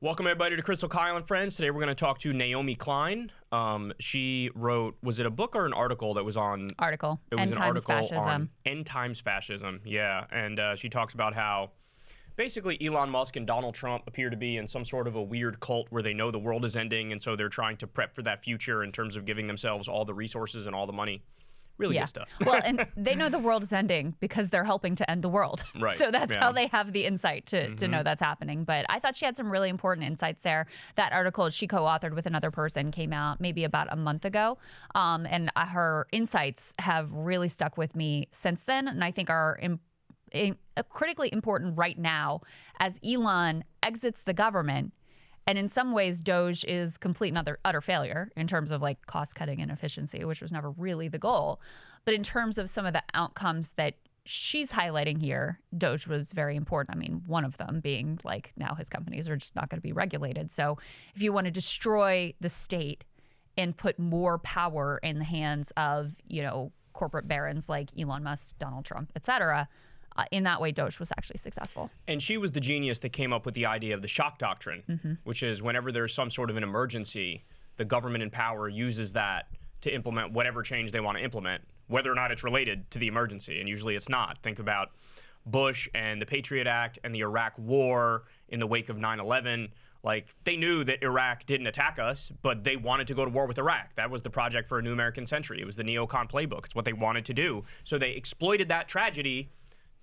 Welcome, everybody, to Krystal, Kyle, and Friends. Today, we're going to talk to Naomi Klein. She wrote, was it a book or an article that was on? Article. It was End an Times article Fascism. on End Times Fascism, yeah. And she talks about how basically Elon Musk and Donald Trump appear to be in some sort of a weird cult where they know the world is ending, and so they're trying to prep for that future in terms of giving themselves all the resources and all the money. Really good stuff. Well, and they know the world is ending because they're helping to end the world. Right. So that's how they have the insight to know that's happening. But I thought she had some really important insights there. That article she co-authored with another person came out maybe about a month ago. And her insights have really stuck with me since then. And I think are critically important right now as Elon exits the government. And in some ways, Doge is complete and utter failure in terms of like cost cutting and efficiency, which was never really the goal. But in terms of some of the outcomes that she's highlighting here, Doge was very important. I mean, one of them being like now his companies are just not going to be regulated. So if you want to destroy the state and put more power in the hands of, corporate barons like Elon Musk, Donald Trump, et cetera, in that way, Doge was actually successful. And she was the genius that came up with the idea of the shock doctrine, which is whenever there's some sort of an emergency, the government in power uses that to implement whatever change they want to implement, whether or not it's related to the emergency. And usually it's not. Think about Bush and the Patriot Act and the Iraq War in the wake of 9/11. Like, they knew that Iraq didn't attack us, but they wanted to go to war with Iraq. That was the project for a new American century. It was the neocon playbook. It's what they wanted to do. So they exploited that tragedy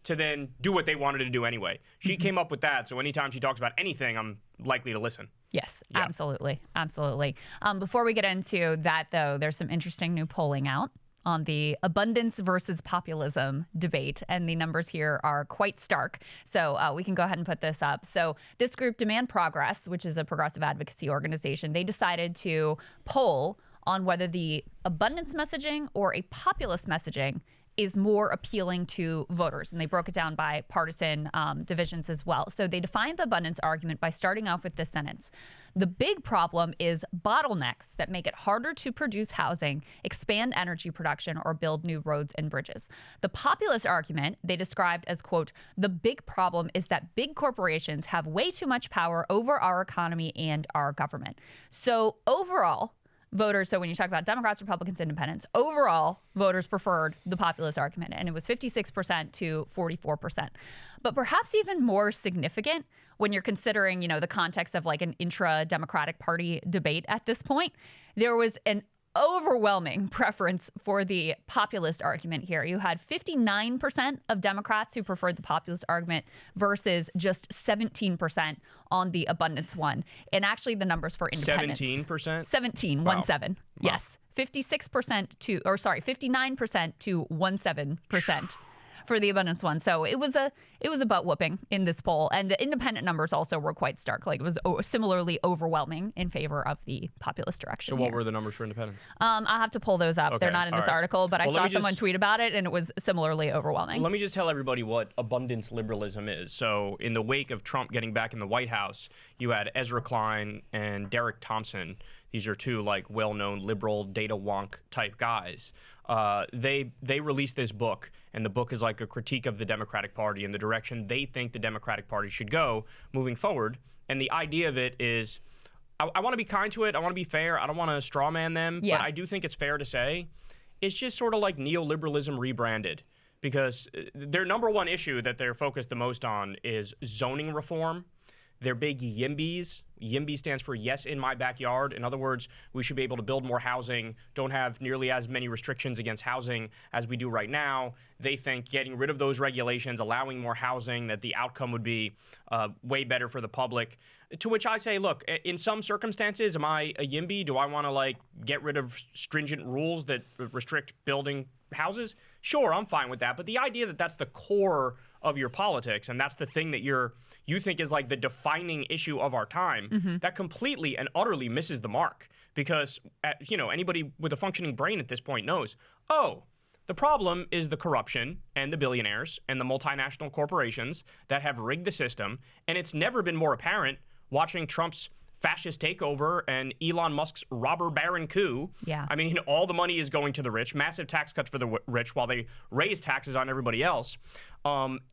to then do what they wanted to do anyway. She came up with that, so anytime she talks about anything, I'm likely to listen. Yes, yeah. Absolutely. Absolutely. Before we get into that, though, there's some interesting new polling out on the abundance versus populism debate, and the numbers here are quite stark. So we can go ahead and put this up. So this group, Demand Progress, which is a progressive advocacy organization, they decided to poll on whether the abundance messaging or a populist messaging is more appealing to voters. And they broke it down by partisan divisions as well. So they defined the abundance argument by starting off with this sentence. The big problem is bottlenecks that make it harder to produce housing, expand energy production, or build new roads and bridges. The populist argument they described as, quote, the big problem is that big corporations have way too much power over our economy and our government. So overall, voters, so when you talk about Democrats, Republicans, Independents, overall, voters preferred the populist argument, and it was 56% to 44%. But perhaps even more significant when you're considering, the context of like an intra-Democratic Party debate at this point, there was an overwhelming preference for the populist argument here. You had 59% of Democrats who preferred the populist argument versus just 17% on the abundance one. And actually the numbers for independents. 17%? 17, wow. 17. Wow. Yes. 59% to 17% for the abundance one. So it was a butt whooping in this poll, and the independent numbers also were quite stark. Like, it was similarly overwhelming in favor of the populist direction. So what were the numbers for independents? I'll have to pull those up. Okay. They're not in this article, but I saw someone tweet about it, and it was similarly overwhelming. Let me just tell everybody what abundance liberalism is. So in the wake of Trump getting back in the White House, you had Ezra Klein and Derek Thompson. These are two like well-known liberal data wonk type guys. They released this book, and the book is like a critique of the Democratic Party and the direction they think the Democratic Party should go moving forward. And the idea of it is, I want to be kind to it. I want to be fair. I don't want to straw man them, but I do think it's fair to say it's just sort of like neoliberalism rebranded, because their number one issue that they're focused the most on is zoning reform. They're big YIMBYs. YIMBY stands for yes in my backyard. In other words, we should be able to build more housing, don't have nearly as many restrictions against housing as we do right now. They think getting rid of those regulations, allowing more housing, that the outcome would be way better for the public. To which I say, look, in some circumstances, am I a YIMBY? Do I want to get rid of stringent rules that restrict building houses? Sure, I'm fine with that. But the idea that that's the core of your politics, and that's the thing that you think is like the defining issue of our time, that completely and utterly misses the mark. Because anybody with a functioning brain at this point knows, the problem is the corruption and the billionaires and the multinational corporations that have rigged the system. And it's never been more apparent watching Trump's fascist takeover and Elon Musk's robber baron coup. Yeah. I mean, all the money is going to the rich, massive tax cuts for the rich while they raise taxes on everybody else.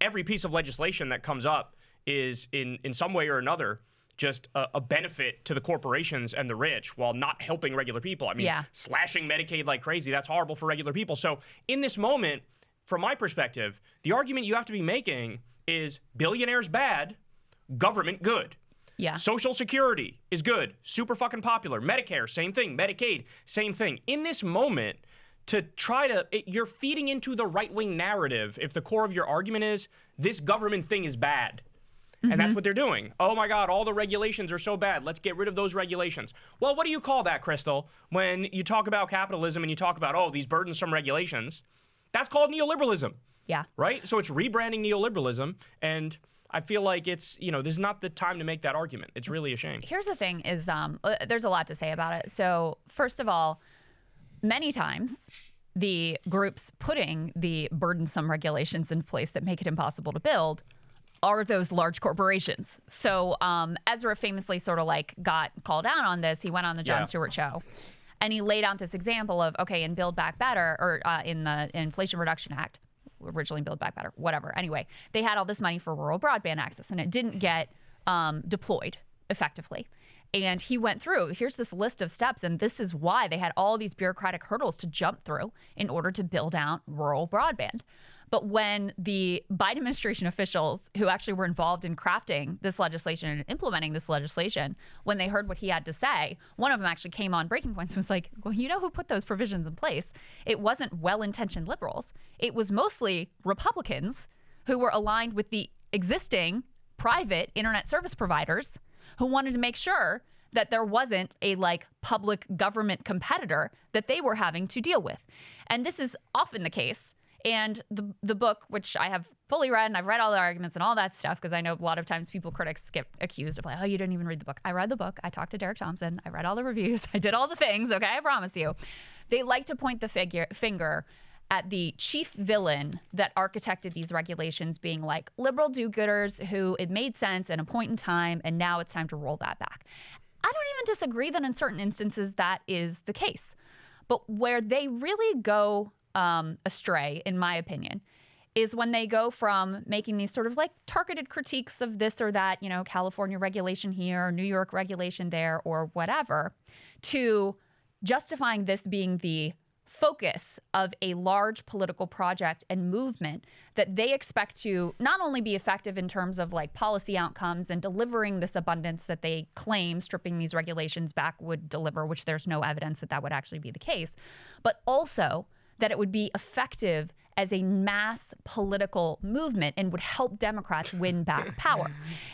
Every piece of legislation that comes up is in some way or another just a benefit to the corporations and the rich while not helping regular people. I mean, slashing Medicaid like crazy, that's horrible for regular people. So in this moment, from my perspective, the argument you have to be making is billionaires bad, government good. Yeah. Social Security is good, super fucking popular. Medicare, same thing. Medicaid, same thing. In this moment, to try to, you're feeding into the right-wing narrative if the core of your argument is this government thing is bad. And that's what they're doing. Oh my God, all the regulations are so bad. Let's get rid of those regulations. Well, what do you call that, Krystal? When you talk about capitalism and you talk about, oh, these burdensome regulations, that's called neoliberalism. Yeah. Right? So it's rebranding neoliberalism, and I feel like it's, this is not the time to make that argument. It's really a shame. Here's the thing is there's a lot to say about it. So first of all, many times the groups putting the burdensome regulations in place that make it impossible to build are those large corporations. So Ezra famously sort of like got called out on this. He went on the Jon Stewart show and he laid out this example of, okay, in Build Back Better, or in the Inflation Reduction Act, originally Build Back Better, whatever. Anyway, they had all this money for rural broadband access and it didn't get deployed effectively. And he went through, here's this list of steps, and this is why they had all these bureaucratic hurdles to jump through in order to build out rural broadband. But when the Biden administration officials who actually were involved in crafting this legislation and implementing this legislation, when they heard what he had to say, one of them actually came on Breaking Points and was like, well, you know who put those provisions in place? It wasn't well-intentioned liberals. It was mostly Republicans who were aligned with the existing private internet service providers who wanted to make sure that there wasn't a public government competitor that they were having to deal with. And this is often the case. And the book, which I have fully read, and I've read all the arguments and all that stuff, because I know a lot of times critics get accused of oh, you didn't even read the book. I read the book. I talked to Derek Thompson. I read all the reviews. I did all the things. Okay, I promise you. They like to point the finger at the chief villain that architected these regulations being liberal do-gooders who it made sense at a point in time, and now it's time to roll that back. I don't even disagree that in certain instances that is the case. But where they really go astray, in my opinion, is when they go from making these sort of targeted critiques of this or that, California regulation here, New York regulation there, or whatever, to justifying this being the focus of a large political project and movement that they expect to not only be effective in terms of policy outcomes and delivering this abundance that they claim stripping these regulations back would deliver, which there's no evidence that that would actually be the case, but also that it would be effective as a mass political movement and would help Democrats win back power.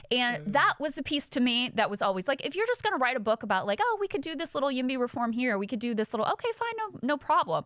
And that was the piece to me that was always if you're just going to write a book about oh, we could do this little YIMBY reform here, we could do this little, okay, fine, no problem.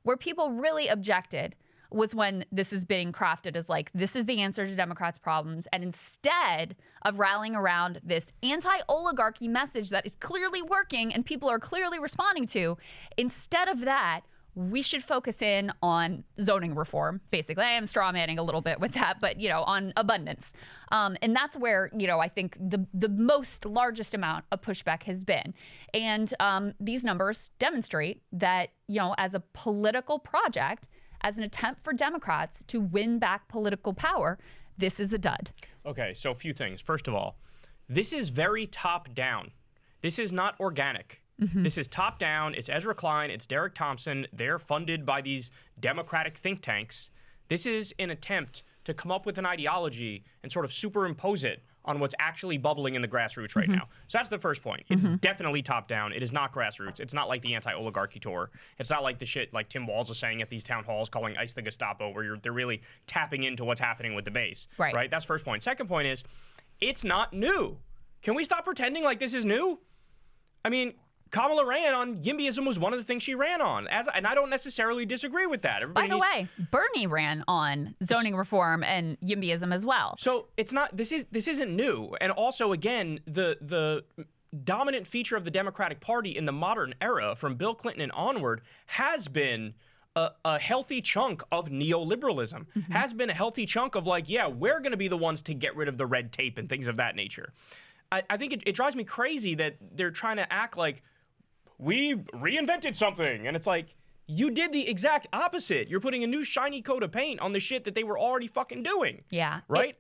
Where people really objected was when this is being crafted as this is the answer to Democrats' problems. And instead of rallying around this anti-oligarchy message that is clearly working and people are clearly responding to, instead of that, we should focus in on zoning reform, basically. I am straw manning a little bit with that, but, on abundance. And that's where, I think the most largest amount of pushback has been. And these numbers demonstrate that, as a political project, as an attempt for Democrats to win back political power, this is a dud. Okay, so a few things. First of all, this is very top down. This is not organic. This is top down. It's Ezra Klein. It's Derek Thompson. They're funded by these Democratic think tanks. This is an attempt to come up with an ideology and sort of superimpose it on what's actually bubbling in the grassroots right now. So that's the first point. It's definitely top down. It is not grassroots. It's not like the anti-oligarchy tour. It's not like the shit like Tim Walz is saying at these town halls calling ICE the Gestapo, where they're really tapping into what's happening with the base. Right? That's first point. Second point is, it's not new. Can we stop pretending like this is new? I mean, Kamala ran on YIMBYism was one of the things she ran on, and I don't necessarily disagree with that. By the way, Bernie ran on zoning reform and YIMBYism as well. So it's not. This isn't new, and also again the dominant feature of the Democratic Party in the modern era, from Bill Clinton and onward, has been a healthy chunk of neoliberalism. Has been a healthy chunk of we're going to be the ones to get rid of the red tape and things of that nature. I think it drives me crazy that they're trying to act like we reinvented something. And it's you did the exact opposite. You're putting a new shiny coat of paint on the shit that they were already fucking doing. Yeah. Right?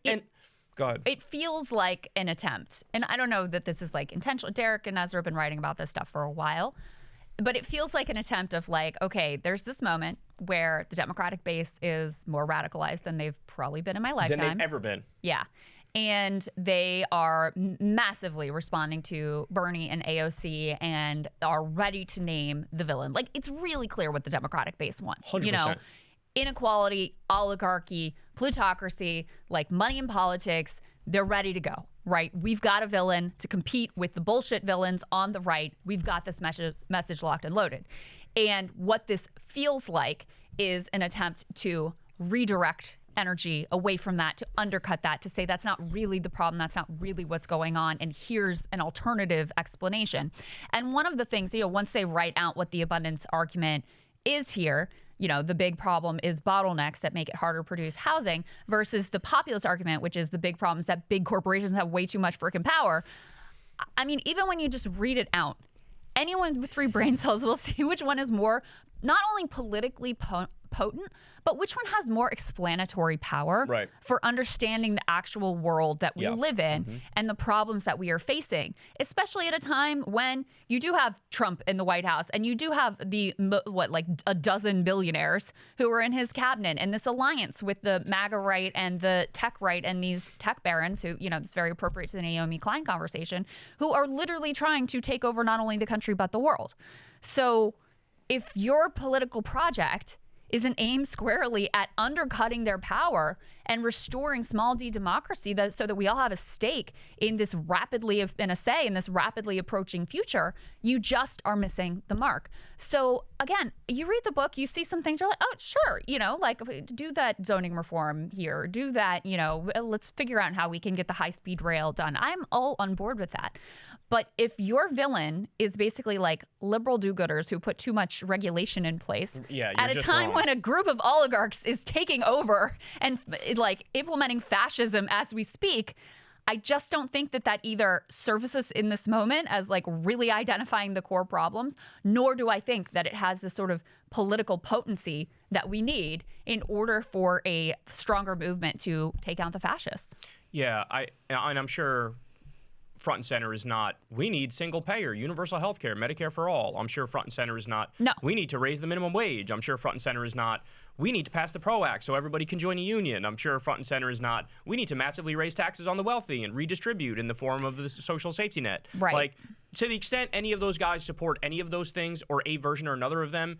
Go ahead. It feels like an attempt, and I don't know that this is like intentional. Derek and Ezra have been writing about this stuff for a while, but it feels like an attempt of like, okay, there's this moment where the Democratic base is more radicalized than they've probably been in my lifetime. Than they've ever been. Yeah. And they are massively responding to Bernie and AOC and are ready to name the villain. Like, it's really clear what the Democratic base wants. 100%. You know, inequality, oligarchy, plutocracy, like money in politics. They're ready to go, right? We've got a villain to compete with the bullshit villains on the right. We've got this message locked and loaded. And what this feels like is an attempt to redirect energy away from that, to undercut that, to say that's not really the problem, that's not really what's going on, and here's an alternative explanation. And one of the things, you know, once they write out what the abundance argument is here, you know, the big problem is bottlenecks that make it harder to produce housing versus the populist argument, which is the big problem is that big corporations have way too much freaking power. I mean, even when you just read it out, anyone with 3 brain cells will see which one is more not only politically potent, but which one has more explanatory power for understanding the actual world that we live in and the problems that we are facing, especially at a time when you do have Trump in the White House and you do have the, like a dozen billionaires who are in his cabinet, and this alliance with the MAGA right and the tech right and these tech barons who, you know, it's very appropriate to the Naomi Klein conversation, who are literally trying to take over not only the country but the world. So if your political project is an aim squarely at undercutting their power and restoring small d democracy so that we all have a stake in this rapidly approaching future, you just are missing the mark. So again, you read the book, you see some things, you're like, oh, sure, you know, like do that zoning reform here, do that, you know, let's figure out how we can get the high-speed rail done. I'm all on board with that. But if your villain is basically like liberal do-gooders who put too much regulation in place at a time when a group of oligarchs is taking over and like implementing fascism as we speak, I just don't think that that either services in this moment as like really identifying the core problems, nor do I think that it has the sort of political potency that we need in order for a stronger movement to take out the fascists. Yeah, and I'm sure front and center is not, we need single payer, universal health care, Medicare for all. I'm sure front and center is not, no, we need to raise the minimum wage. I'm sure front and center is not, we need to pass the PRO Act so everybody can join a union. I'm sure front and center is not, we need to massively raise taxes on the wealthy and redistribute in the form of the social safety net. Right. Like, to the extent any of those guys support any of those things or a version or another of them,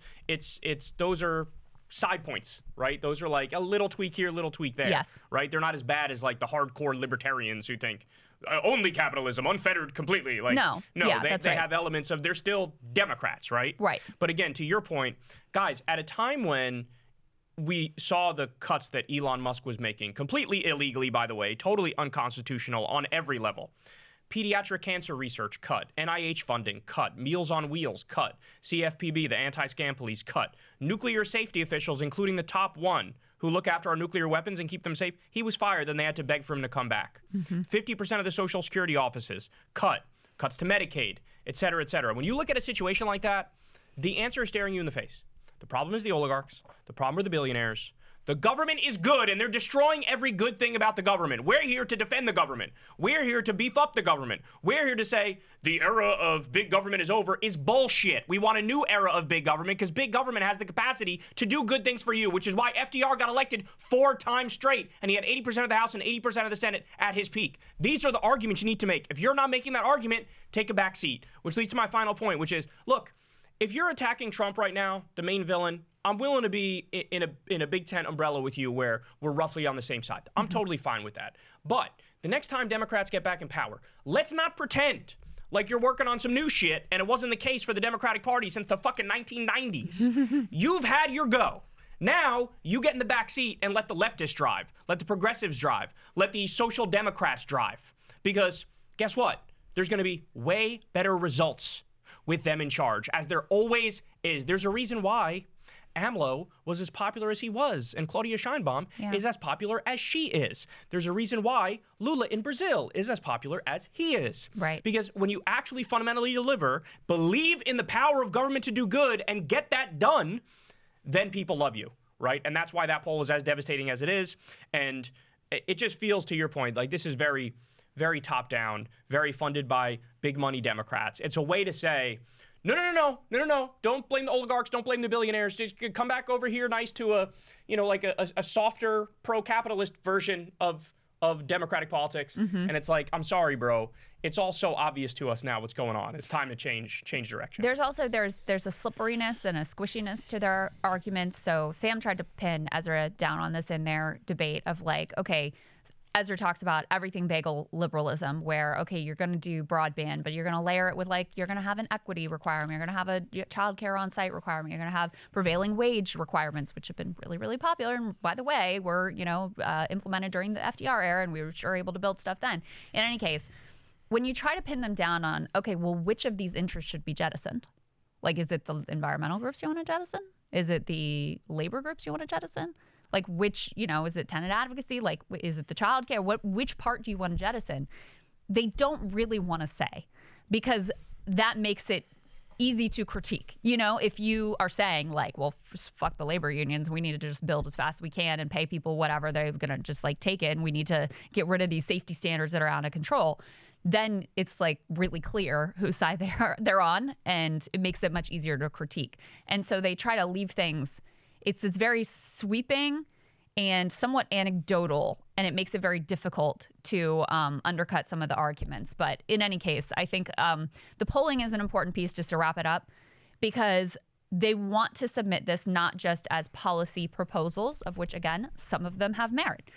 those are side points, right? Those are like a little tweak here, little tweak there. Yes. Right? They're not as bad as like the hardcore libertarians who think only capitalism, unfettered completely. Like, no, yeah, they have elements of, they're still Democrats, right? Right. But again, to your point, guys, at a time when we saw the cuts that Elon Musk was making, completely illegally, by the way, totally unconstitutional on every level. Pediatric cancer research, cut. NIH funding, cut. Meals on Wheels, cut. CFPB, the anti-scam police, cut. Nuclear safety officials, including the top one, who look after our nuclear weapons and keep them safe, he was fired. Then they had to beg for him to come back. 50% of the Social Security offices, cut. Cuts to Medicaid, et cetera, et cetera. When you look at a situation like that, the answer is staring you in the face. The problem is the oligarchs. The problem are the billionaires. The government is good, and they're destroying every good thing about the government. We're here to defend the government. We're here to beef up the government. We're here to say the era of big government is over is bullshit. We want a new era of big government because big government has the capacity to do good things for you, which is why FDR got elected 4 times straight, and he had 80% of the House and 80% of the Senate at his peak. These are the arguments you need to make. If you're not making that argument, take a back seat, which leads to my final point, which is, look, if you're attacking Trump right now, the main villain, I'm willing to be in a big tent umbrella with you where we're roughly on the same side. I'm totally fine with that. But the next time Democrats get back in power, let's not pretend like you're working on some new shit and it wasn't the case for the Democratic Party since the fucking 1990s. You've had your go. Now you get in the back seat and let the leftists drive. Let the progressives drive. Let the social democrats drive. Because guess what? There's going to be way better results with them in charge, as there always is. There's a reason why AMLO was as popular as he was, and Claudia Sheinbaum is as popular as she is. There's a reason why Lula in Brazil is as popular as he is. Right. Because when you actually fundamentally deliver, believe in the power of government to do good, and get that done, then people love you, right? And that's why that poll is as devastating as it is. And it just feels, to your point, like this is very, very top down, very funded by big money Democrats. It's a way to say, no. Don't blame the oligarchs. Don't blame the billionaires. Just come back over here, nice to a softer pro-capitalist version of democratic politics. And it's like, I'm sorry, bro. It's all so obvious to us now what's going on. It's time to change direction. There's also there's a slipperiness and a squishiness to their arguments. So Sam tried to pin Ezra down on this in their debate of like, okay, Ezra talks about everything bagel liberalism, where, okay, you're going to do broadband, but you're going to layer it with, like, you're going to have an equity requirement. You're going to have a childcare on-site requirement. You're going to have prevailing wage requirements, which have been really, really popular. And by the way, were, implemented during the FDR era, and we were sure able to build stuff then. In any case, when you try to pin them down on, okay, well, which of these interests should be jettisoned? Like, is it the environmental groups you want to jettison? Is it the labor groups you want to jettison? Like, which, is it tenant advocacy? Like, is it the child care? Which part do you want to jettison? They don't really want to say, because that makes it easy to critique. If you are saying, like, well, fuck the labor unions, we need to just build as fast as we can and pay people whatever they're going to just, like, take it, and we need to get rid of these safety standards that are out of control, then it's, like, really clear whose side they're on, and it makes it much easier to critique. And so they try to leave things. It's this very sweeping and somewhat anecdotal, and it makes it very difficult to undercut some of the arguments. But in any case, I think the polling is an important piece, just to wrap it up, because they want to submit this not just as policy proposals, of which, again, some of them have merit.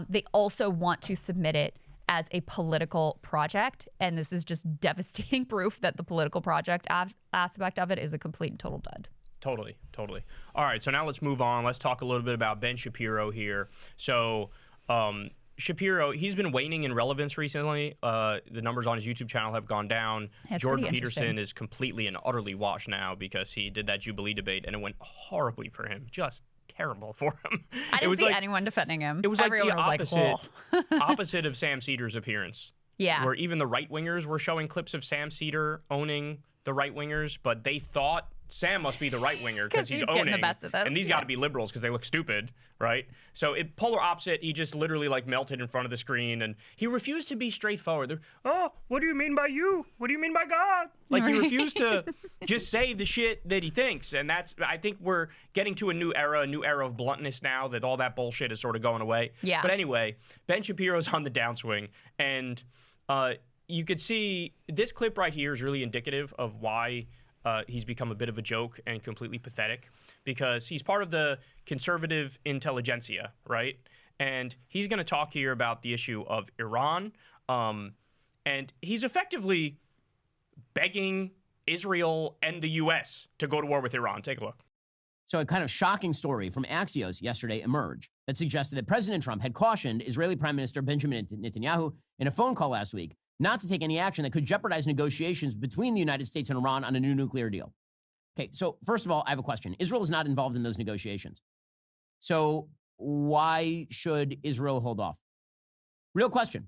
They also want to submit it as a political project, and this is just devastating proof that the political project aspect of it is a complete and total dud. Totally. All right, so now let's move on. Let's talk a little bit about Ben Shapiro here. So Shapiro, he's been waning in relevance recently. The numbers on his YouTube channel have gone down. Jordan Peterson is completely and utterly washed now because he did that Jubilee debate, and it went horribly for him. Just terrible for him. I didn't see anyone defending him. It was like Everyone the was opposite of Sam Cedars' appearance. Yeah. Where even the right-wingers were showing clips of Sam Cedar owning the right-wingers, but they thought Sam must be the right winger because he's owning, the best of this. and these got to be liberals because they look stupid, right? So polar opposite. He just literally like melted in front of the screen, and he refused to be straightforward. Oh, what do you mean by you? What do you mean by God? Like he refused to just say the shit that he thinks, and I think we're getting to a new era of bluntness now that all that bullshit is sort of going away. Yeah. But anyway, Ben Shapiro's on the downswing, and you could see this clip right here is really indicative of why. He's become a bit of a joke and completely pathetic because he's part of the conservative intelligentsia, right? And he's going to talk here about the issue of Iran. And he's effectively begging Israel and the U.S. to go to war with Iran. Take a look. So a kind of shocking story from Axios yesterday emerged that suggested that President Trump had cautioned Israeli Prime Minister Benjamin Netanyahu in a phone call last week not to take any action that could jeopardize negotiations between the United States and Iran on a new nuclear deal. Okay, so first of all, I have a question. Israel is not involved in those negotiations. So why should Israel hold off? Real question.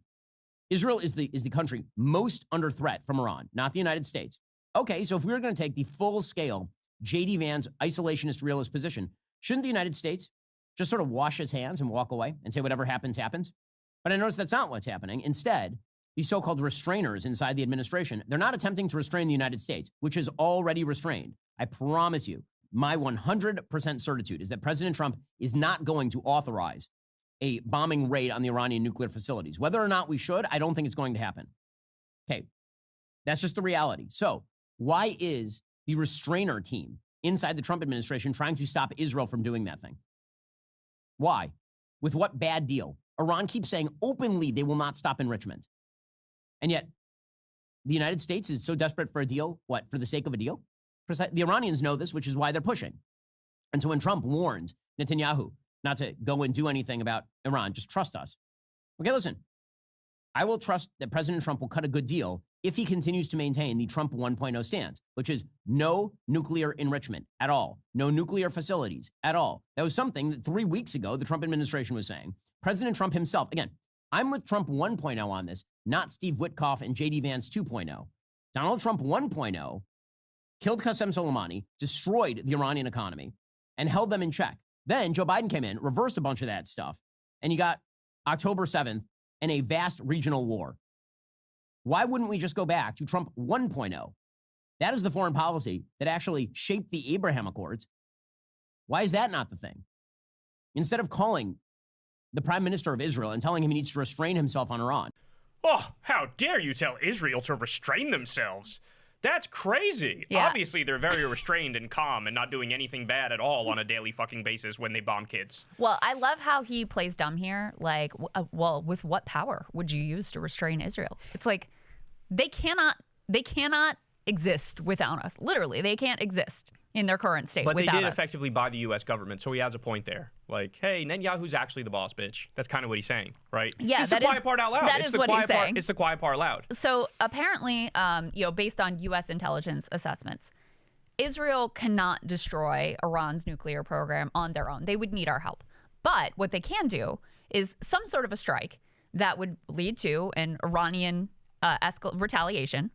Israel is the country most under threat from Iran, not the United States. Okay, so if we were going to take the full-scale J.D. Vance isolationist realist position, shouldn't the United States just sort of wash its hands and walk away and say whatever happens, happens? But I notice that's not what's happening. Instead, these so-called restrainers inside the administration, they're not attempting to restrain the United States, which is already restrained. I promise you, my 100% certitude is that President Trump is not going to authorize a bombing raid on the Iranian nuclear facilities. Whether or not we should, I don't think it's going to happen. Okay, that's just the reality. So why is the restrainer team inside the Trump administration trying to stop Israel from doing that thing? Why? With what bad deal? Iran keeps saying openly they will not stop enrichment. And yet, the United States is so desperate for a deal, what, for the sake of a deal? The Iranians know this, which is why they're pushing. And so when Trump warns Netanyahu not to go and do anything about Iran, just trust us. Okay, listen, I will trust that President Trump will cut a good deal if he continues to maintain the Trump 1.0 stance, which is no nuclear enrichment at all, no nuclear facilities at all. That was something that 3 weeks ago the Trump administration was saying. President Trump himself, again, I'm with Trump 1.0 on this, not Steve Witkoff and J.D. Vance 2.0. Donald Trump 1.0 killed Qasem Soleimani, destroyed the Iranian economy, and held them in check. Then Joe Biden came in, reversed a bunch of that stuff, and you got October 7th, and a vast regional war. Why wouldn't we just go back to Trump 1.0? That is the foreign policy that actually shaped the Abraham Accords. Why is that not the thing? Instead of calling the prime minister of Israel and telling him he needs to restrain himself on Iran. Oh, how dare you tell Israel to restrain themselves? That's crazy. Yeah. Obviously, they're very restrained and calm and not doing anything bad at all on a daily fucking basis when they bomb kids. Well, I love how he plays dumb here. Like, well, with what power would you use to restrain Israel? It's like they cannot exist without us. Literally, they can't exist in their current state but without us. But they did effectively buy the U.S. government, so he has a point there. Like, hey, Netanyahu's actually the boss, bitch. That's kind of what he's saying, right? Yeah, it's just the quiet part out loud. That is what he's saying. It's the quiet part loud. So apparently, based on U.S. intelligence assessments, Israel cannot destroy Iran's nuclear program on their own. They would need our help. But what they can do is some sort of a strike that would lead to an Iranian retaliation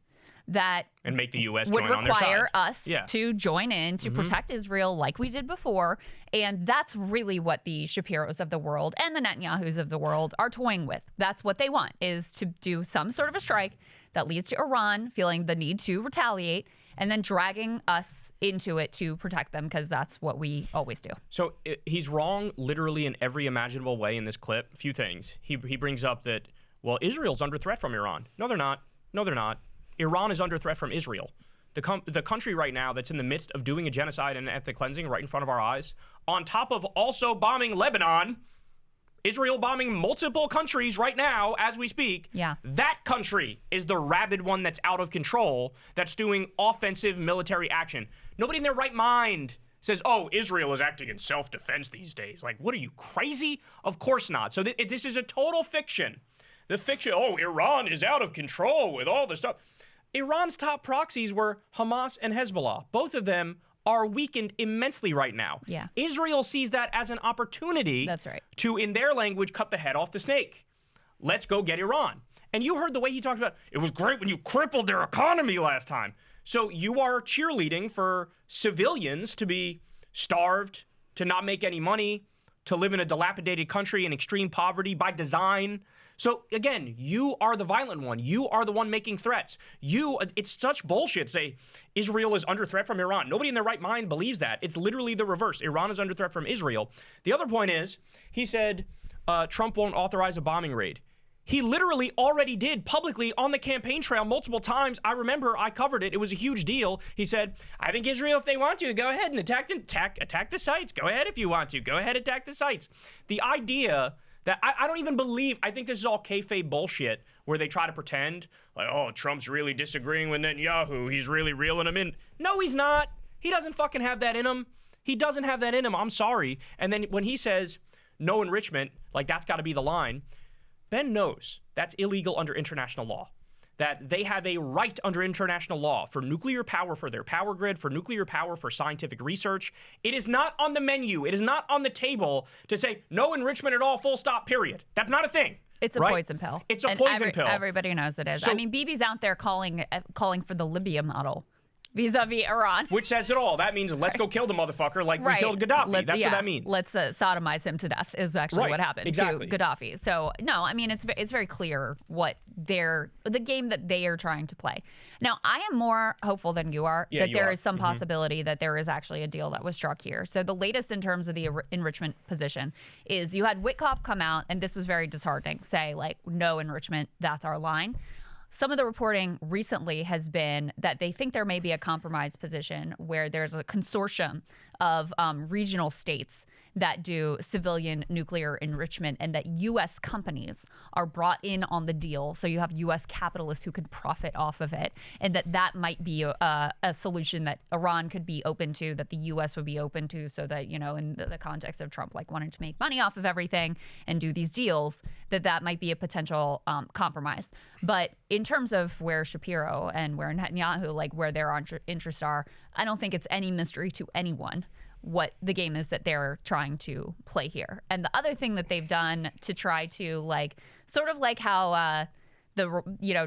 that and make the U.S. would join on their side. require us to join in to protect Israel like we did before. And that's really what the Shapiros of the world and the Netanyahus of the world are toying with. That's what they want, is to do some sort of a strike that leads to Iran feeling the need to retaliate and then dragging us into it to protect them, because that's what we always do. So he's wrong literally in every imaginable way in this clip. A few things. He brings up that, well, Israel's under threat from Iran. No, they're not. No, they're not. Iran is under threat from Israel. The country right now that's in the midst of doing a genocide and ethnic cleansing right in front of our eyes, on top of also bombing Lebanon, Israel bombing multiple countries right now as we speak. Yeah. That country is the rabid one that's out of control, that's doing offensive military action. Nobody in their right mind says, oh, Israel is acting in self-defense these days. Like, what are you, crazy? Of course not. So this is a total fiction. The fiction, oh, Iran is out of control with all this stuff. Iran's top proxies were Hamas and Hezbollah. Both of them are weakened immensely right now. Yeah. Israel sees that as an opportunity That's right. to, in their language, cut the head off the snake. Let's go get Iran. And you heard the way he talked about, it was great when you crippled their economy last time. So you are cheerleading for civilians to be starved, to not make any money, to live in a dilapidated country in extreme poverty by design. So again, you are the violent one. You are the one making threats. It's such bullshit to say Israel is under threat from Iran. Nobody in their right mind believes that. It's literally the reverse. Iran is under threat from Israel. The other point is, he said Trump won't authorize a bombing raid. He literally already did publicly on the campaign trail multiple times. I remember I covered it. It was a huge deal. He said, I think Israel, if they want to, go ahead and attack the sites. Go ahead if you want to. Go ahead, attack the sites. The idea that I don't even believe, I think this is all kayfabe bullshit where they try to pretend like, oh, Trump's really disagreeing with Netanyahu. He's really reeling him in. No, he's not. He doesn't fucking have that in him. He doesn't have that in him. I'm sorry. And then when he says no enrichment, like that's got to be the line, Ben knows that's illegal under international law, that they have a right under international law for nuclear power, for their power grid, for nuclear power, for scientific research. It is not on the menu. It is not on the table to say no enrichment at all, full stop, period. That's not a thing. It's a poison pill. It's a poison pill. Everybody knows it is. So, I mean, Bibi's out there calling for the Libya model vis-a-vis Iran. Which says it all. That means let's go kill the motherfucker like we killed Gaddafi. That's what that means. Let's sodomize him to death is actually what happened to Gaddafi. So, no, I mean, it's very clear what the game that they are trying to play. Now, I am more hopeful than you are that there is some possibility that there is actually a deal that was struck here. So the latest in terms of the enrichment position is you had Witkoff come out, and this was very disheartening, say, like, no enrichment, that's our line. Some of the reporting recently has been that they think there may be a compromise position where there's a consortium of regional states that do civilian nuclear enrichment, and that U.S. companies are brought in on the deal. So you have U.S. capitalists who could profit off of it, and that might be a solution that Iran could be open to, that the U.S. would be open to, so that, you know, in the context of Trump like wanting to make money off of everything and do these deals, that might be a potential compromise. But in terms of where Shapiro and where Netanyahu, like where their interests are, I don't think it's any mystery to anyone what the game is that they're trying to play here. And the other thing that they've done to try to, like, sort of like how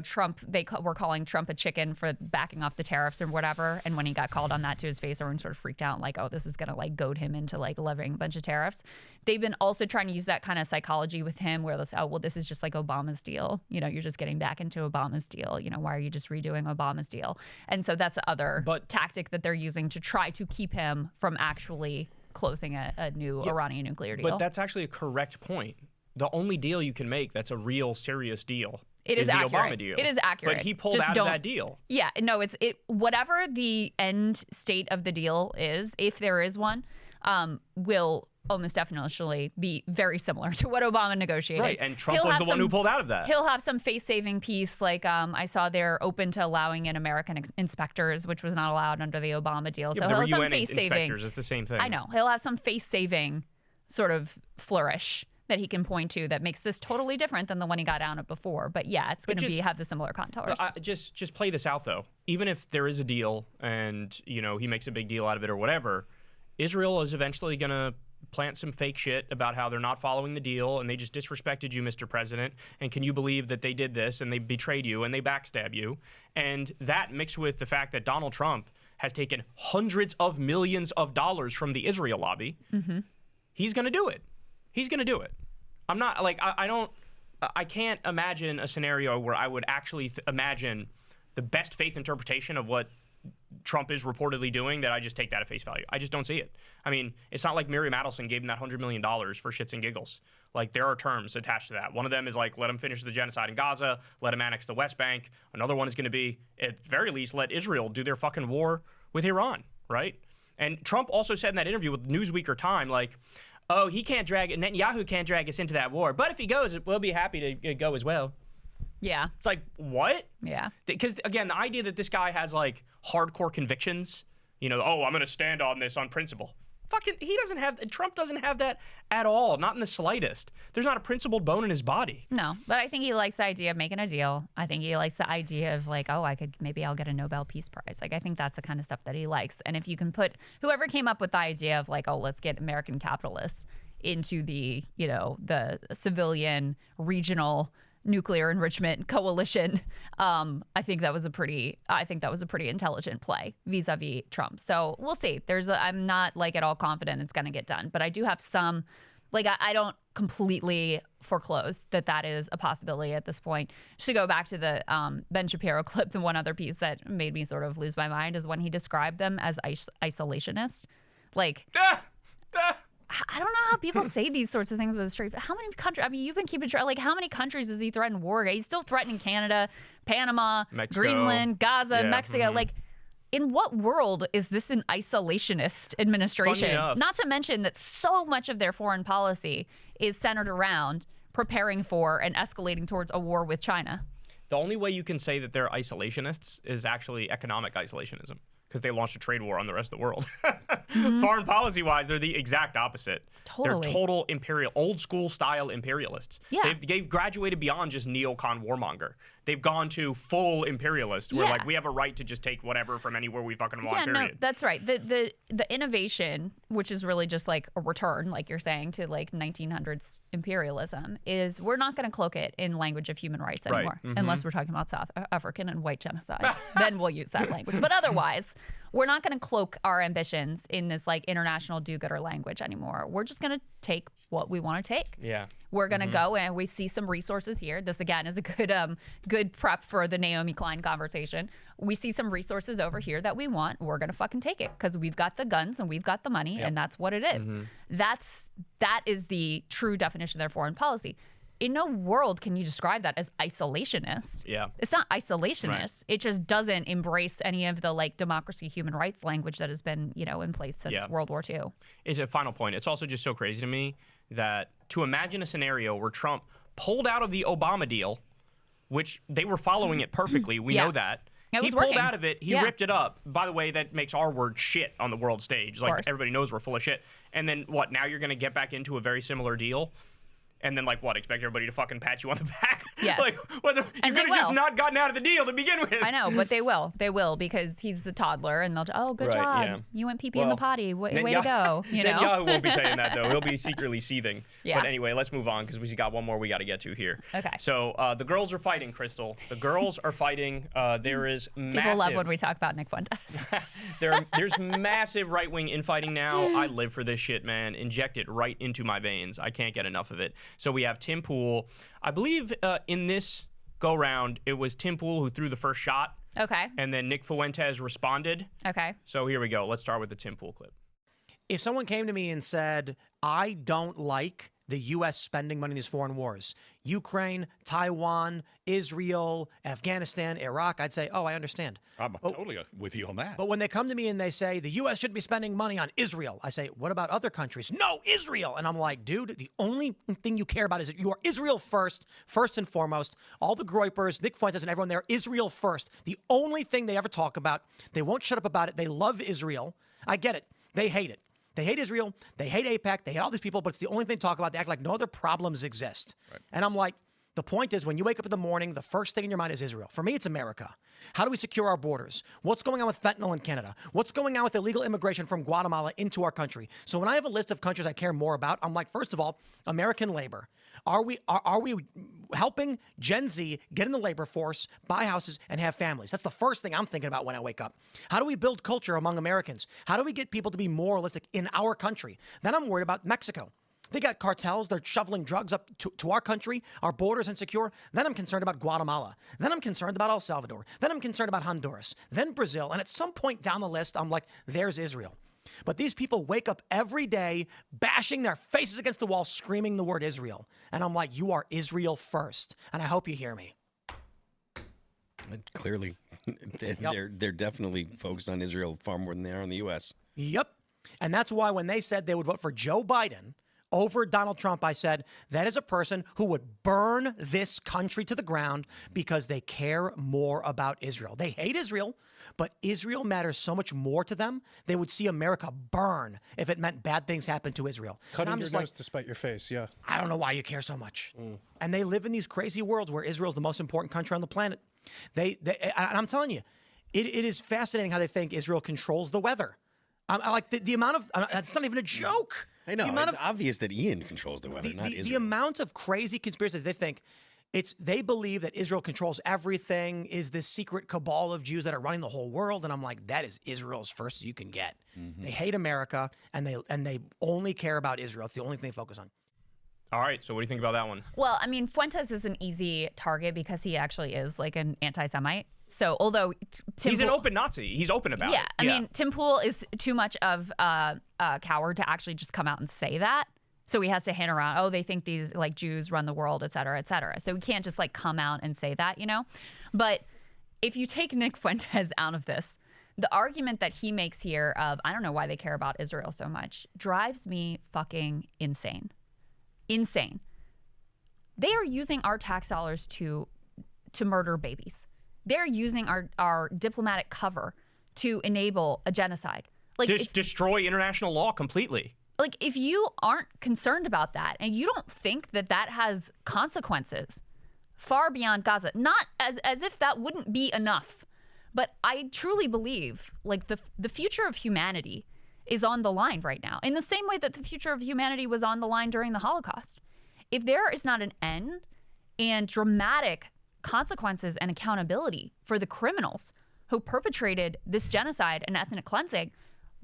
Trump, were calling Trump a chicken for backing off the tariffs or whatever. And when he got called on that to his face, everyone sort of freaked out, like, oh, this is going to like goad him into like levying a bunch of tariffs. They've been also trying to use that kind of psychology with him where they'll say, oh, well, this is just like Obama's deal. You're just getting back into Obama's deal. Why are you just redoing Obama's deal? And so that's the other tactic that they're using to try to keep him from actually closing a new Iranian nuclear deal. But that's actually a correct point. The only deal you can make that's a real serious deal is the accurate. Obama deal. It is accurate. But he pulled out of that deal. Yeah, no, whatever the end state of the deal is, if there is one, will almost definitely be very similar to what Obama negotiated. Right, and Trump was the one who pulled out of that. He'll have some face-saving piece, like I saw they're open to allowing in American inspectors, which was not allowed under the Obama deal. Yeah, so he'll have some UN face-saving. Inspectors, it's the same thing. I know. He'll have some face-saving sort of flourish that he can point to that makes this totally different than the one he got out of before. But yeah, it's going to have the similar contours. Just play this out, though. Even if there is a deal and, he makes a big deal out of it or whatever, Israel is eventually going to plant some fake shit about how they're not following the deal and they just disrespected you, Mr. President. And can you believe that they did this and they betrayed you and they backstab you? And that mixed with the fact that Donald Trump has taken hundreds of millions of dollars from the Israel lobby, he's going to do it. He's going to do it. I'm not like, I can't imagine a scenario where I would actually imagine the best faith interpretation of what Trump is reportedly doing that I just take that at face value. I just don't see it. I mean, it's not like Miriam Adelson gave him that $100 million for shits and giggles. Like, there are terms attached to that. One of them is like, let him finish the genocide in Gaza, let him annex the West Bank. Another one is going to be, at the very least, let Israel do their fucking war with Iran, right? And Trump also said in that interview with Newsweek or Time, like, oh, Netanyahu can't drag us into that war. But if he goes, we'll be happy to go as well. Yeah. It's like, what? Yeah. Because, again, the idea that this guy has, like, hardcore convictions, oh, I'm going to stand on this on principle. Fucking, Trump doesn't have that at all, not in the slightest. There's not a principled bone in his body. No, but I think he likes the idea of making a deal. I think he likes the idea of like, oh, maybe I'll get a Nobel Peace Prize. Like, I think that's the kind of stuff that he likes. And if you can put whoever came up with the idea of like, oh, let's get American capitalists into the, the civilian regional nuclear enrichment coalition, I think that was a pretty intelligent play vis-a-vis Trump. So we'll see. I'm not like at all confident it's going to get done, but I do have some, like, I don't completely foreclose that is a possibility at this point. Just to go back to the Ben Shapiro clip, the one other piece that made me sort of lose my mind is when he described them as isolationist. Like, I don't know how people say these sorts of things with a straight. How many countries? I mean, you've been keeping track. Like, how many countries has he threatened war? He's still threatening Canada, Panama, Mexico. Greenland, Gaza, Mexico. Mm-hmm. Like, in what world is this an isolationist administration? Not to mention that so much of their foreign policy is centered around preparing for and escalating towards a war with China. The only way you can say that they're isolationists is actually economic isolationism, because they launched a trade war on the rest of the world. Foreign policy-wise, they're the exact opposite. Totally. They're total old school style imperialists. Yeah. They've graduated beyond just neocon warmonger. They've gone to full imperialist, where like we have a right to just take whatever from anywhere we fucking want. Yeah, period. No, that's right. The innovation, which is really just like a return, like you're saying, to like 1900s imperialism, is we're not going to cloak it in language of human rights anymore, unless we're talking about South African and white genocide. Then we'll use that language. But otherwise, we're not going to cloak our ambitions in this like international do-gooder language anymore. We're just going to take what we want to take. Yeah. We're going to go and we see some resources here. This, again, is a good prep for the Naomi Klein conversation. We see some resources over here that we want. We're going to fucking take it because we've got the guns and we've got the money, and that's what it is. That is the true definition of their foreign policy. In no world can you describe that as isolationist. Yeah. It's not isolationist. Right. It just doesn't embrace any of the like democracy, human rights language that has been, in place since World War II. It's a final point. It's also just so crazy to me that to imagine a scenario where Trump pulled out of the Obama deal, which they were following it perfectly. We know that. It was he pulled working. out of it. He ripped it up. By the way, that makes our word shit on the world stage. Like, everybody knows we're full of shit. And then what? Now you're going to get back into a very similar deal? and then like what? Expect everybody to fucking pat you on the back? Yes. Like whether you And could they have just will. not gotten out of the deal to begin with. I know, but they will. They will, because he's a toddler, and they'll. Oh, good Right, job. yeah. You went pee-pee in the Well, potty. Way to go. You know. Netanyahu won't be saying that though. He'll be secretly seething. Yeah. But anyway, let's move on because we got one more we got to get to here. Okay. So the girls are fighting, Krystal. The girls are fighting. There is massive. People love when we talk about Nick Fuentes. There's massive right-wing infighting now. I live for this shit, man. Inject it right into my veins. I can't get enough of it. So we have Tim Pool. I believe in this go-round, it was Tim Pool who threw the first shot. Okay. And then Nick Fuentes responded. Okay. So here we go. Let's start with the Tim Pool clip. If someone came to me and said, I don't like the U.S. spending money in these foreign wars, Ukraine, Taiwan, Israel, Afghanistan, Iraq, I'd say, oh, I understand. I'm totally with you on that. But when they come to me and they say, the U.S. should be spending money on Israel, I say, what about other countries? No, Israel. And I'm like, dude, the only thing you care about is that you are Israel first and foremost. All the Groypers, Nick Fuentes and everyone there, Israel first. The only thing they ever talk about, they won't shut up about it. They love Israel. I get it. They hate it. They hate Israel. They hate AIPAC. They hate all these people, but it's the only thing to talk about. They act like no other problems exist. Right. And I'm like, the point is, when you wake up in the morning, the first thing in your mind is Israel. For me, it's America. How do we secure our borders? What's going on with fentanyl in Canada? What's going on with illegal immigration from Guatemala into our country? So when I have a list of countries I care more about, I'm like, first of all, American labor. Are we helping Gen Z get in the labor force, buy houses, and have families? That's the first thing I'm thinking about when I wake up. How do we build culture among Americans? How do we get people to be moralistic in our country? Then I'm worried about Mexico. They got cartels. They're shoveling drugs up to our country. Our borders insecure. Then I'm concerned about Guatemala. Then I'm concerned about El Salvador. Then I'm concerned about Honduras. Then Brazil. And at some point down the list, I'm like, there's Israel. But these people wake up every day bashing their faces against the wall, screaming the word Israel. And I'm like, you are Israel first. And I hope you hear me. Clearly, they're definitely focused on Israel far more than they are on the U.S. Yep. And that's why when they said they would vote for Joe Biden over Donald Trump, I said, that is a person who would burn this country to the ground because they care more about Israel. They hate Israel, but Israel matters so much more to them. They would see America burn if it meant bad things happen to Israel. Cutting your nose to spite your face, yeah. I don't know why you care so much. And they live in these crazy worlds where Israel's the most important country on the planet. And I'm telling you, it is fascinating how they think Israel controls the weather. I like the amount of, it's not even a joke. I know, it's obvious that Ian controls the weather, not Israel. The amount of crazy conspiracies they think, they believe that Israel controls everything, is this secret cabal of Jews that are running the whole world. And I'm like, that is Israel's first as you can get. They hate America, and they only care about Israel. It's the only thing they focus on. All right, so what do you think about that one? Well, I mean, Fuentes is an easy target because he actually is like an anti-Semite. So although he's an open Nazi, he's open about it. Yeah, I mean, Tim Pool is too much of a coward to actually just come out and say that. So he has to hint around, oh, they think these like Jews run the world, et cetera, et cetera. So he can't just like come out and say that, you know. But if you take Nick Fuentes out of this, the argument that he makes here of, I don't know why they care about Israel so much, drives me fucking insane. Insane. They are using our tax dollars to murder babies. They're using our diplomatic cover to enable a genocide. Like destroy international law completely. Like, if you aren't concerned about that and you don't think that that has consequences far beyond Gaza, not as if that wouldn't be enough, but I truly believe like the future of humanity is on the line right now, in the same way that the future of humanity was on the line during the Holocaust. If there is not an end and dramatic consequences and accountability for the criminals who perpetrated this genocide and ethnic cleansing,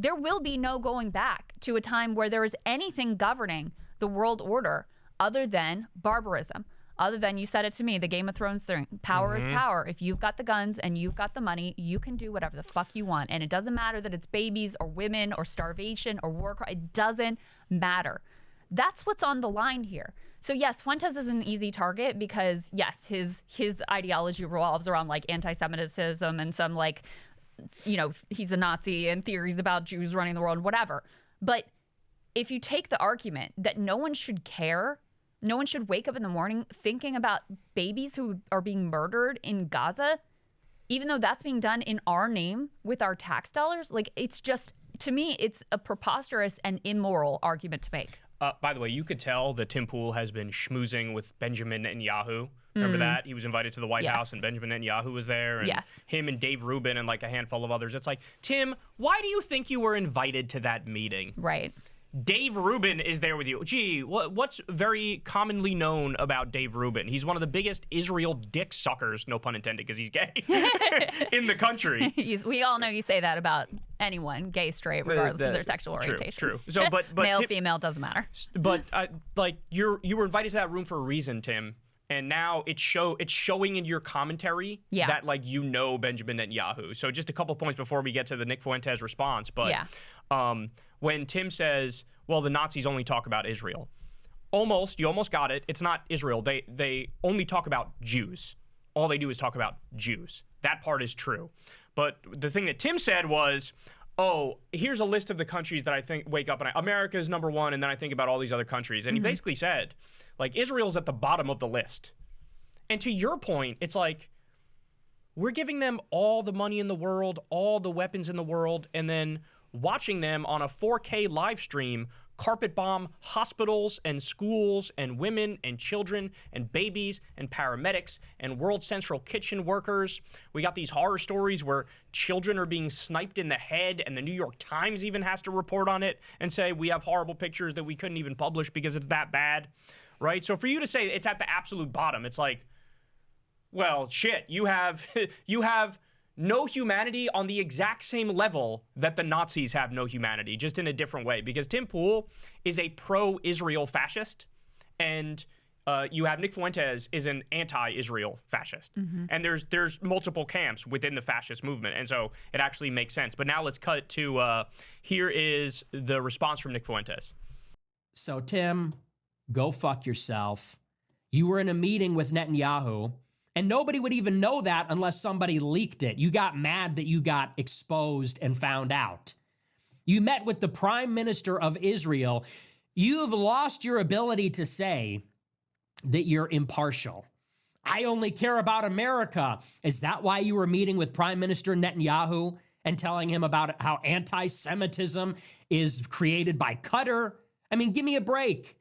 there will be no going back to a time where there is anything governing the world order other than barbarism, other than, you said it to me, the Game of Thrones thing, power is power. If you've got the guns and you've got the money, you can do whatever the fuck you want. And it doesn't matter that it's babies or women or starvation or war crime. It doesn't matter. That's what's on the line here. So yes, Fuentes is an easy target because yes, his ideology revolves around like anti-Semitism and some like, you know, he's a Nazi and theories about Jews running the world, whatever. But if you take the argument that no one should care, no one should wake up in the morning thinking about babies who are being murdered in Gaza, even though that's being done in our name with our tax dollars, like it's just, to me, it's a preposterous and immoral argument to make. By the way, you could tell that Tim Pool has been schmoozing with Benjamin Netanyahu. Remember that? He was invited to the White House and Benjamin Netanyahu was there. And him and Dave Rubin and like a handful of others. It's like, Tim, why do you think you were invited to that meeting? Right. Dave Rubin is there with you. Gee, what's very commonly known about Dave Rubin? He's one of the biggest Israel dick suckers, no pun intended, because he's gay, in the country. We all know you say that about anyone, gay, straight, regardless of their sexual orientation. True. So, but male, female, doesn't matter. But like you were invited to that room for a reason, Tim. And now it's showing in your commentary that like Benjamin Netanyahu. So just a couple points before we get to the Nick Fuentes response. But when Tim says, well, the Nazis only talk about Israel, you almost got it. It's not Israel. They only talk about Jews. All they do is talk about Jews. That part is true. But the thing that Tim said was, oh, here's a list of the countries that I think wake up and America is number one, and then I think about all these other countries. And he basically said, like, Israel's at the bottom of the list. And to your point, it's like, we're giving them all the money in the world, all the weapons in the world, and then watching them on a 4K live stream carpet bomb hospitals and schools and women and children and babies and paramedics and World Central Kitchen workers. We got these horror stories where children are being sniped in the head, and the New York Times even has to report on it and say we have horrible pictures that we couldn't even publish because it's that bad. Right? So for you to say it's at the absolute bottom, it's like, well, shit, you have no humanity on the exact same level that the Nazis have no humanity, just in a different way. Because Tim Pool is a pro-Israel fascist, and you have Nick Fuentes is an anti-Israel fascist. And there's multiple camps within the fascist movement, and so it actually makes sense. But now let's cut to, here is the response from Nick Fuentes. So, Tim, go fuck yourself. You were in a meeting with Netanyahu, and nobody would even know that unless somebody leaked it. You got mad that you got exposed and found out. You met with the Prime Minister of Israel. You've lost your ability to say that you're impartial. I only care about America. Is that why you were meeting with Prime Minister Netanyahu and telling him about how anti-Semitism is created by Qatar? I mean, give me a break.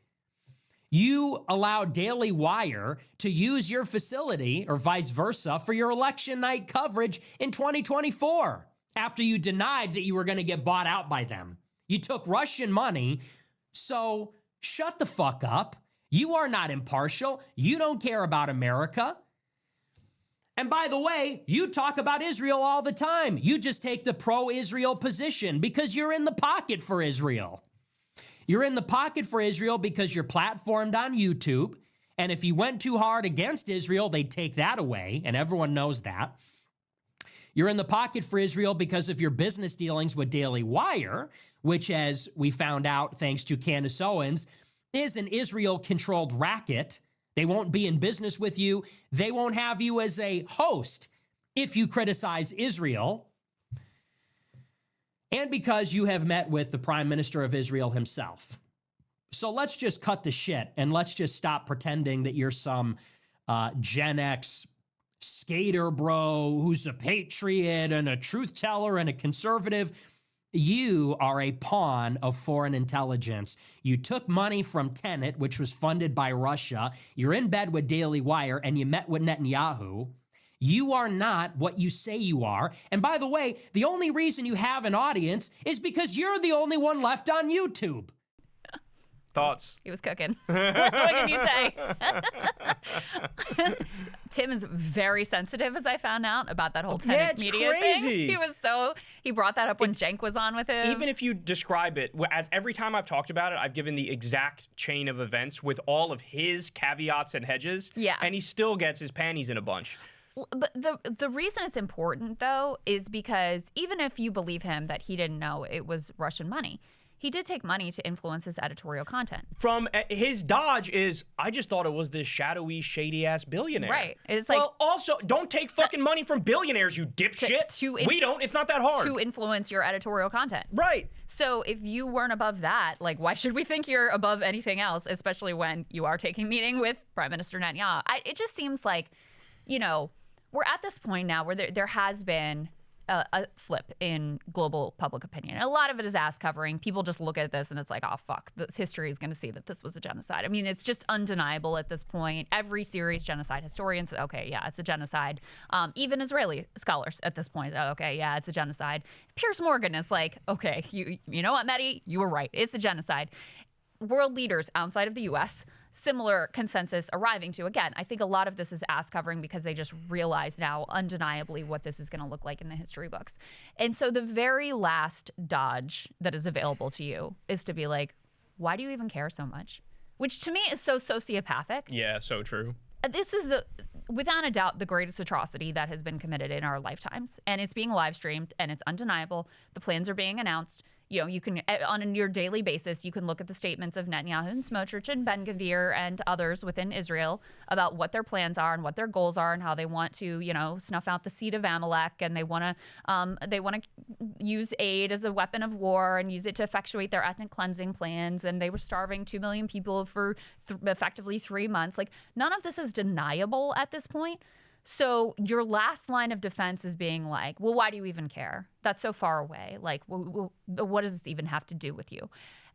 You allowed Daily Wire to use your facility, or vice versa, for your election night coverage in 2024 after you denied that you were going to get bought out by them. You took Russian money, so shut the fuck up. You are not impartial. You don't care about America. And by the way, you talk about Israel all the time. You just take the pro-Israel position because you're in the pocket for Israel. You're in the pocket for Israel because you're platformed on YouTube. And if you went too hard against Israel, they'd take that away. And everyone knows that. You're in the pocket for Israel because of your business dealings with Daily Wire, which, as we found out thanks to Candace Owens, is an Israel-controlled racket. They won't be in business with you. They won't have you as a host if you criticize Israel. And because you have met with the Prime Minister of Israel himself. So let's just cut the shit and let's just stop pretending that you're some Gen X skater bro who's a patriot and a truth teller and a conservative. You are a pawn of foreign intelligence. You took money from Tenet, which was funded by Russia. You're in bed with Daily Wire and you met with Netanyahu. You are not what you say you are. And by the way, the only reason you have an audience is because you're the only one left on YouTube. Thoughts? He was cooking. What can you say? Tim is very sensitive, as I found out, about that whole Tenet media crazy. thing. He brought that up when Cenk was on with him. Even if you describe it, as every time I've talked about it, I've given the exact chain of events with all of his caveats and hedges. Yeah. And he still gets his panties in a bunch. But the reason it's important, though, is because even if you believe him that he didn't know it was Russian money, he did take money to influence his editorial content. From his dodge is, I just thought it was this shadowy, shady-ass billionaire. Right. It's like, well, also, don't take fucking money from billionaires, you dipshit. We don't. It's not that hard. To influence your editorial content. Right. So if you weren't above that, like, why should we think you're above anything else, especially when you are taking meeting with Prime Minister Netanyahu? It just seems like, you know, we're at this point now where there has been a flip in global public opinion. A lot of it is ass covering. People just look at this and it's like, oh, fuck, this history is going to see that this was a genocide. I mean, it's just undeniable at this point. Every serious genocide historian says, okay, yeah, it's a genocide. Even Israeli scholars at this point, okay, yeah, it's a genocide. Piers Morgan is like, okay, you know what, Mehdi? You were right. It's a genocide. World leaders outside of the U.S., similar consensus arriving to. Again, I think a lot of this is ass covering because they just realize now undeniably what this is going to look like in the history books. And so the very last dodge that is available to you is to be like, why do you even care so much? Which to me is so sociopathic. Yeah, so true. This is, without a doubt, the greatest atrocity that has been committed in our lifetimes. And it's being live streamed and it's undeniable. The plans are being announced. You know, you can, on your daily basis, you can look at the statements of Netanyahu and Smotrich and Ben-Gvir and others within Israel about what their plans are and what their goals are and how they want to, you know, snuff out the seed of Amalek, and they want to use aid as a weapon of war and use it to effectuate their ethnic cleansing plans. And they were starving 2 million people for effectively 3 months. Like, none of this is deniable at this point. So your last line of defense is being like, well, why do you even care? That's so far away. Like, what does this even have to do with you?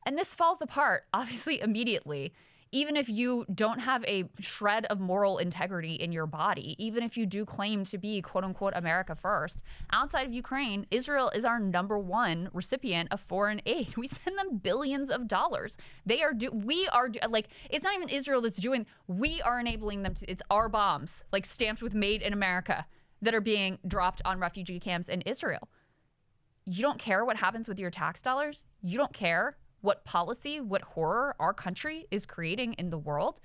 And this falls apart, obviously, immediately. Even if you don't have a shred of moral integrity in your body, even if you do claim to be, quote unquote, America first, outside of Ukraine, Israel is our #1 recipient of foreign aid. We send them billions of dollars. Like, it's not even Israel that's doing, we are enabling them to, it's our bombs, like stamped with made in America, that are being dropped on refugee camps in Israel. You don't care what happens with your tax dollars? You don't care what policy, what horror our country is creating in the world?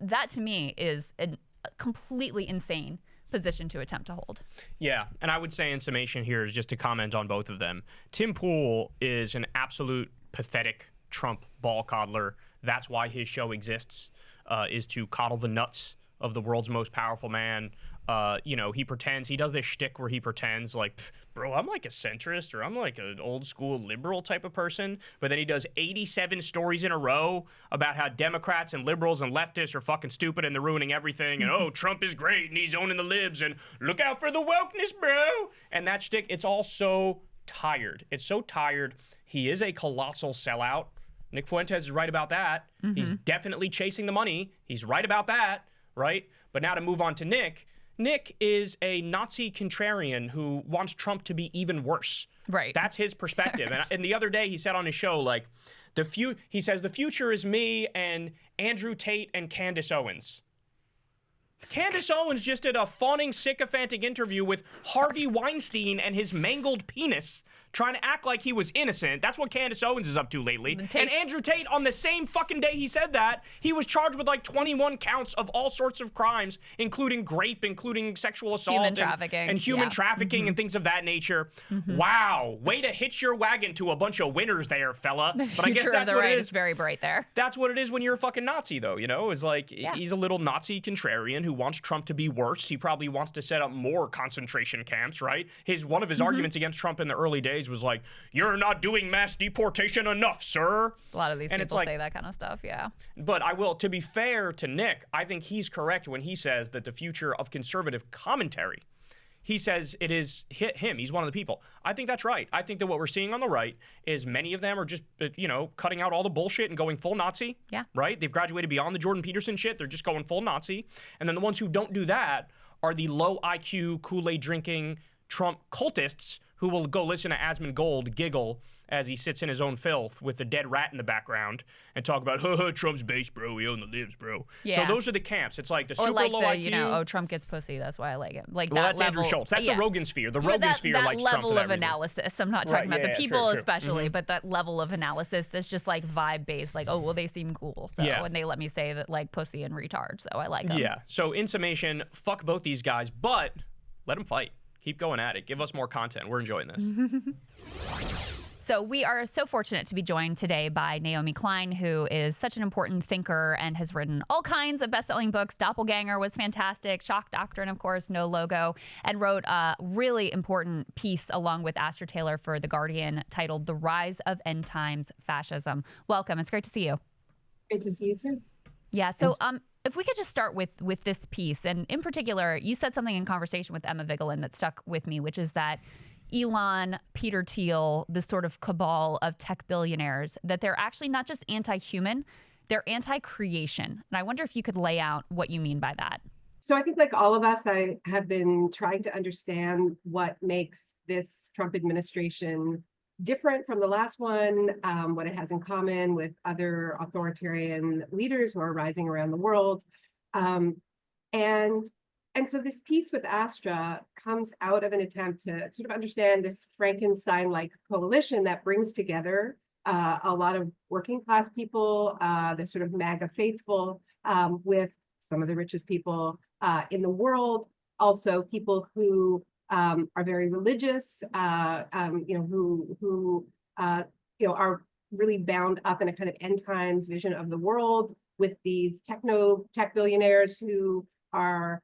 That to me is a completely insane position to attempt to hold. Yeah, and I would say in summation here is just to comment on both of them. Tim Pool is an absolute pathetic Trump ball coddler. That's why his show exists, is to coddle the nuts of the world's most powerful man. You know, he does this shtick where he pretends like, bro, I'm like a centrist or I'm like an old school liberal type of person. But then he does 87 stories in a row about how Democrats and liberals and leftists are fucking stupid and they're ruining everything. And, oh, Trump is great and he's owning the libs and look out for the wokeness, bro. And that shtick, it's all so tired. It's so tired. He is a colossal sellout. Nick Fuentes is right about that. Mm-hmm. He's definitely chasing the money. He's right about that, right? But now to move on to Nick. Nick is a Nazi contrarian who wants Trump to be even worse. Right. That's his perspective. And the other day he said on his show, like, he says, the future is me and Andrew Tate and Candace Owens. Candace Owens just did a fawning, sycophantic interview with Harvey Weinstein and his mangled penis, trying to act like he was innocent. That's what Candace Owens is up to lately. And Andrew Tate, on the same fucking day he said that, he was charged with like 21 counts of all sorts of crimes, including rape, including sexual assault, human trafficking, and human trafficking and things of that nature. Wow, way to hitch your wagon to a bunch of winners there, fella. But I guess that's the what right it is. Is very bright there. That's what it is when you're a fucking Nazi, though. You know, it's like he's a little Nazi contrarian who wants Trump to be worse. He probably wants to set up more concentration camps, right? One of his arguments against Trump in the early days was like, you're not doing mass deportation enough, sir. A lot of these people say that kind of stuff, yeah. But to be fair to Nick, I think he's correct when he says that the future of conservative commentary, he says it is him. He's one of the people. I think that's right. I think that what we're seeing on the right is many of them are just, cutting out all the bullshit and going full Nazi. Yeah. Right? They've graduated beyond the Jordan Peterson shit. They're just going full Nazi. And then the ones who don't do that are the low IQ, Kool-Aid drinking Trump cultists who will go listen to Asmund Gold giggle as he sits in his own filth with the dead rat in the background and talk about, Trump's base, bro. We own the libs, bro. Yeah. So those are the camps. It's like the super like low IQ. Trump gets pussy. That's why I like him. Like well, that that's level, Andrew Schultz. That's the Rogan sphere. The Rogan sphere likes Trump for that reason. That level of analysis. I'm not talking about the people true. especially, but that level of analysis that's just like vibe based. Like, oh, well, they seem cool. So, and they let me say that like pussy and retard. So I like them. Yeah. So in summation, fuck both these guys, but let them fight. Keep going at it. Give us more content. We're enjoying this. So we are so fortunate to be joined today by Naomi Klein, who is such an important thinker and has written all kinds of best-selling books. Doppelganger was fantastic. Shock Doctrine, of course, No Logo, and wrote a really important piece along with Astor Taylor for The Guardian titled The Rise of End Times Fascism. Welcome. It's great to see you. Great to see you too. Yeah. So if we could just start with this piece, and in particular, you said something in conversation with Emma Vigeland that stuck with me, which is that Elon, Peter Thiel, this sort of cabal of tech billionaires, that they're actually not just anti-human, they're anti-creation. And I wonder if you could lay out what you mean by that. So I think, like all of us, I have been trying to understand what makes this Trump administration different from the last one, what it has in common with other authoritarian leaders who are rising around the world. And so this piece with Astra comes out of an attempt to sort of understand this Frankenstein-like coalition that brings together a lot of working class people, the sort of MAGA faithful, with some of the richest people in the world, also people who are very religious, who are really bound up in a kind of end times vision of the world, with these tech billionaires who are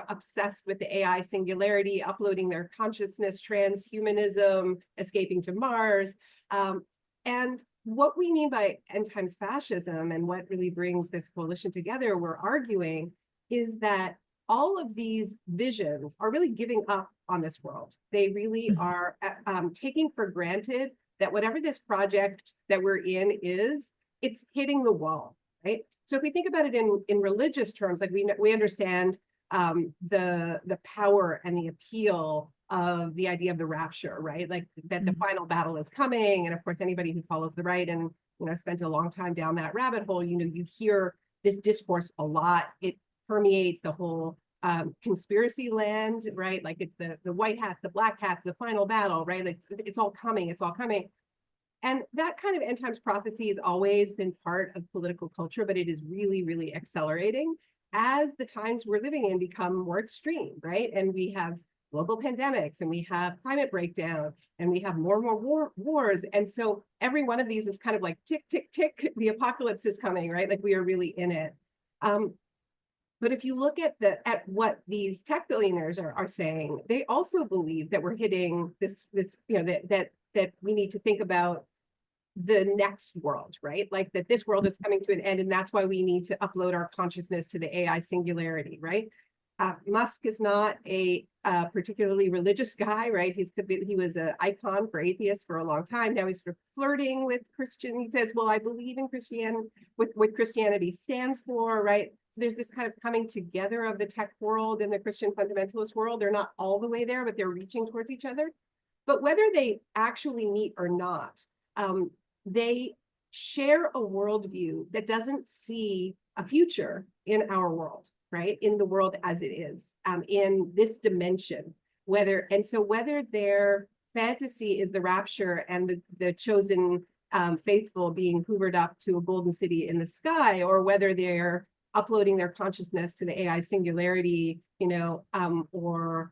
obsessed with the AI singularity, uploading their consciousness, transhumanism, escaping to Mars. And what we mean by end times fascism, and what really brings this coalition together, we're arguing, is that all of these visions are really giving up on this world. They really are taking for granted that whatever this project that we're in is, it's hitting the wall, right? So if we think about it in religious terms, like we understand the power and the appeal of the idea of the rapture, right? Like that the final battle is coming. And of course, anybody who follows the right and spent a long time down that rabbit hole, you hear this discourse a lot. It permeates the whole conspiracy land, right? Like it's the white hats, the black hats, the final battle, right? Like it's all coming, it's all coming. And that kind of end times prophecy has always been part of political culture, but it is really, really accelerating as the times we're living in become more extreme, right? And we have global pandemics, and we have climate breakdown, and we have more and more wars. And so every one of these is kind of like tick, tick, tick, the apocalypse is coming, right? Like we are really in it. But if you look at what these tech billionaires are saying, they also believe that we're hitting this that we need to think about the next world, right? Like that this world is coming to an end, and that's why we need to upload our consciousness to the AI singularity, right? Musk is not a particularly religious guy, right? He was an icon for atheists for a long time. Now he's sort of flirting with Christian. He says, well, I believe in Christianity, with what Christianity stands for, right? So there's this kind of coming together of the tech world and the Christian fundamentalist world. They're not all the way there, but they're reaching towards each other. But whether they actually meet or not, they share a worldview that doesn't see a future in our world, right? In the world as it is, in this dimension, whether their fantasy is the rapture and the chosen faithful being hoovered up to a golden city in the sky, or whether they're uploading their consciousness to the AI singularity, or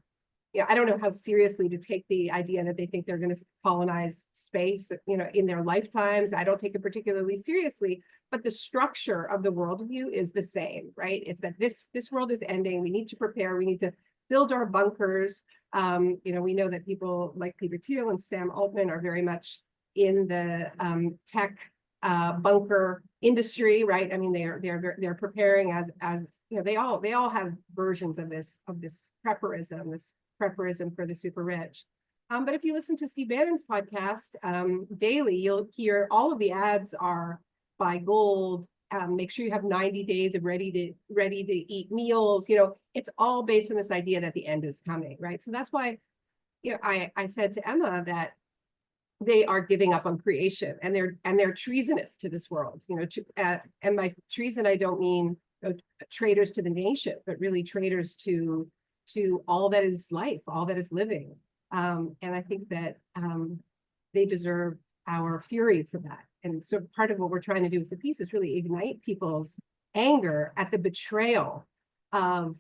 I don't know how seriously to take the idea that they think they're going to colonize space, in their lifetimes. I don't take it particularly seriously, but the structure of the worldview is the same, right? It's that this world is ending. We need to prepare. We need to build our bunkers. We know that people like Peter Thiel and Sam Altman are very much in the tech bunker industry, right? I mean, they're preparing as they all have versions of this prepperism for the super rich. But if you listen to Steve Bannon's podcast daily, you'll hear all of the ads are buy gold, make sure you have 90 days of ready to eat meals. It's all based on this idea that the end is coming, right? So that's why I said to Emma that they are giving up on creation, and they're treasonous to this world. And by treason, I don't mean traitors to the nation, but really traitors to all that is life, all that is living. And I think that they deserve our fury for that. And so part of what we're trying to do with the piece is really ignite people's anger at the betrayal of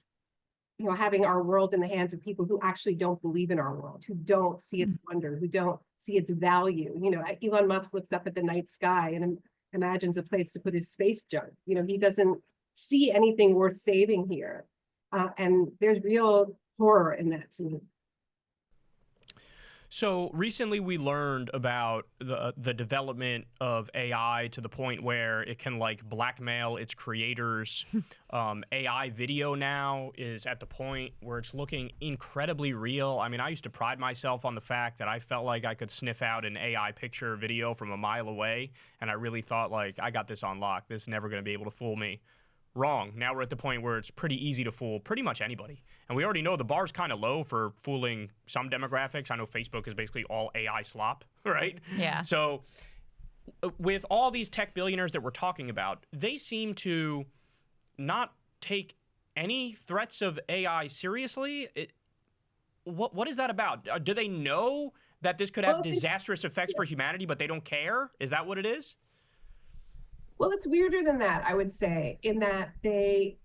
having our world in the hands of people who actually don't believe in our world, who don't see its wonder, who don't see its value. Elon Musk looks up at the night sky and imagines a place to put his space junk. He doesn't see anything worth saving here. And there's real horror in that to me. So recently we learned about the development of AI to the point where it can like blackmail its creators. AI video now is at the point where it's looking incredibly real. I mean, I used to pride myself on the fact that I felt like I could sniff out an AI picture or video from a mile away, and I really thought like, I got this on lock. This is never going to be able to fool me. Wrong. Now we're at the point where it's pretty easy to fool pretty much anybody. And we already know the bar's kind of low for fooling some demographics. I know Facebook is basically all AI slop, right? Yeah. So with all these tech billionaires that we're talking about, they seem to not take any threats of AI seriously. What is that about? Do they know that this could have disastrous effects for humanity, but they don't care? Is that what it is? Well, it's weirder than that, I would say, in that they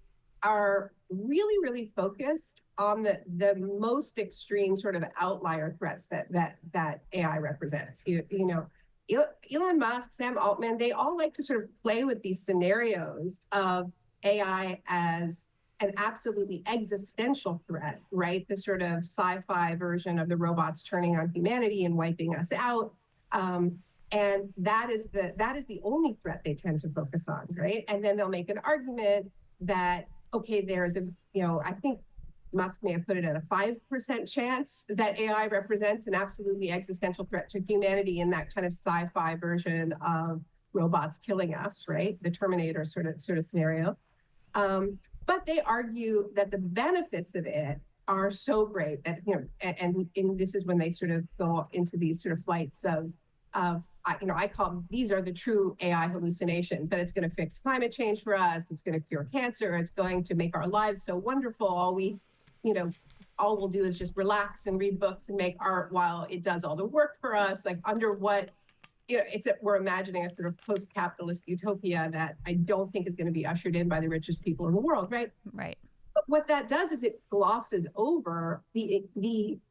are really, really focused on the most extreme sort of outlier threats that AI represents. Elon Musk, Sam Altman, they all like to sort of play with these scenarios of AI as an absolutely existential threat, right? The sort of sci-fi version of the robots turning on humanity and wiping us out. And that is the only threat they tend to focus on, right? And then they'll make an argument that, okay, there's I think Musk may have put it at a 5% chance that AI represents an absolutely existential threat to humanity in that kind of sci-fi version of robots killing us, right? The Terminator sort of scenario. But they argue that the benefits of it are so great that, and this is when they sort of go into these sort of flights of I call them, these are the true AI hallucinations, that it's going to fix climate change for us, it's going to cure cancer, it's going to make our lives so wonderful. All we'll do is just relax and read books and make art while it does all the work for us. Like under what, we're imagining a sort of post-capitalist utopia that I don't think is going to be ushered in by the richest people in the world, right? Right. But what that does is it glosses over the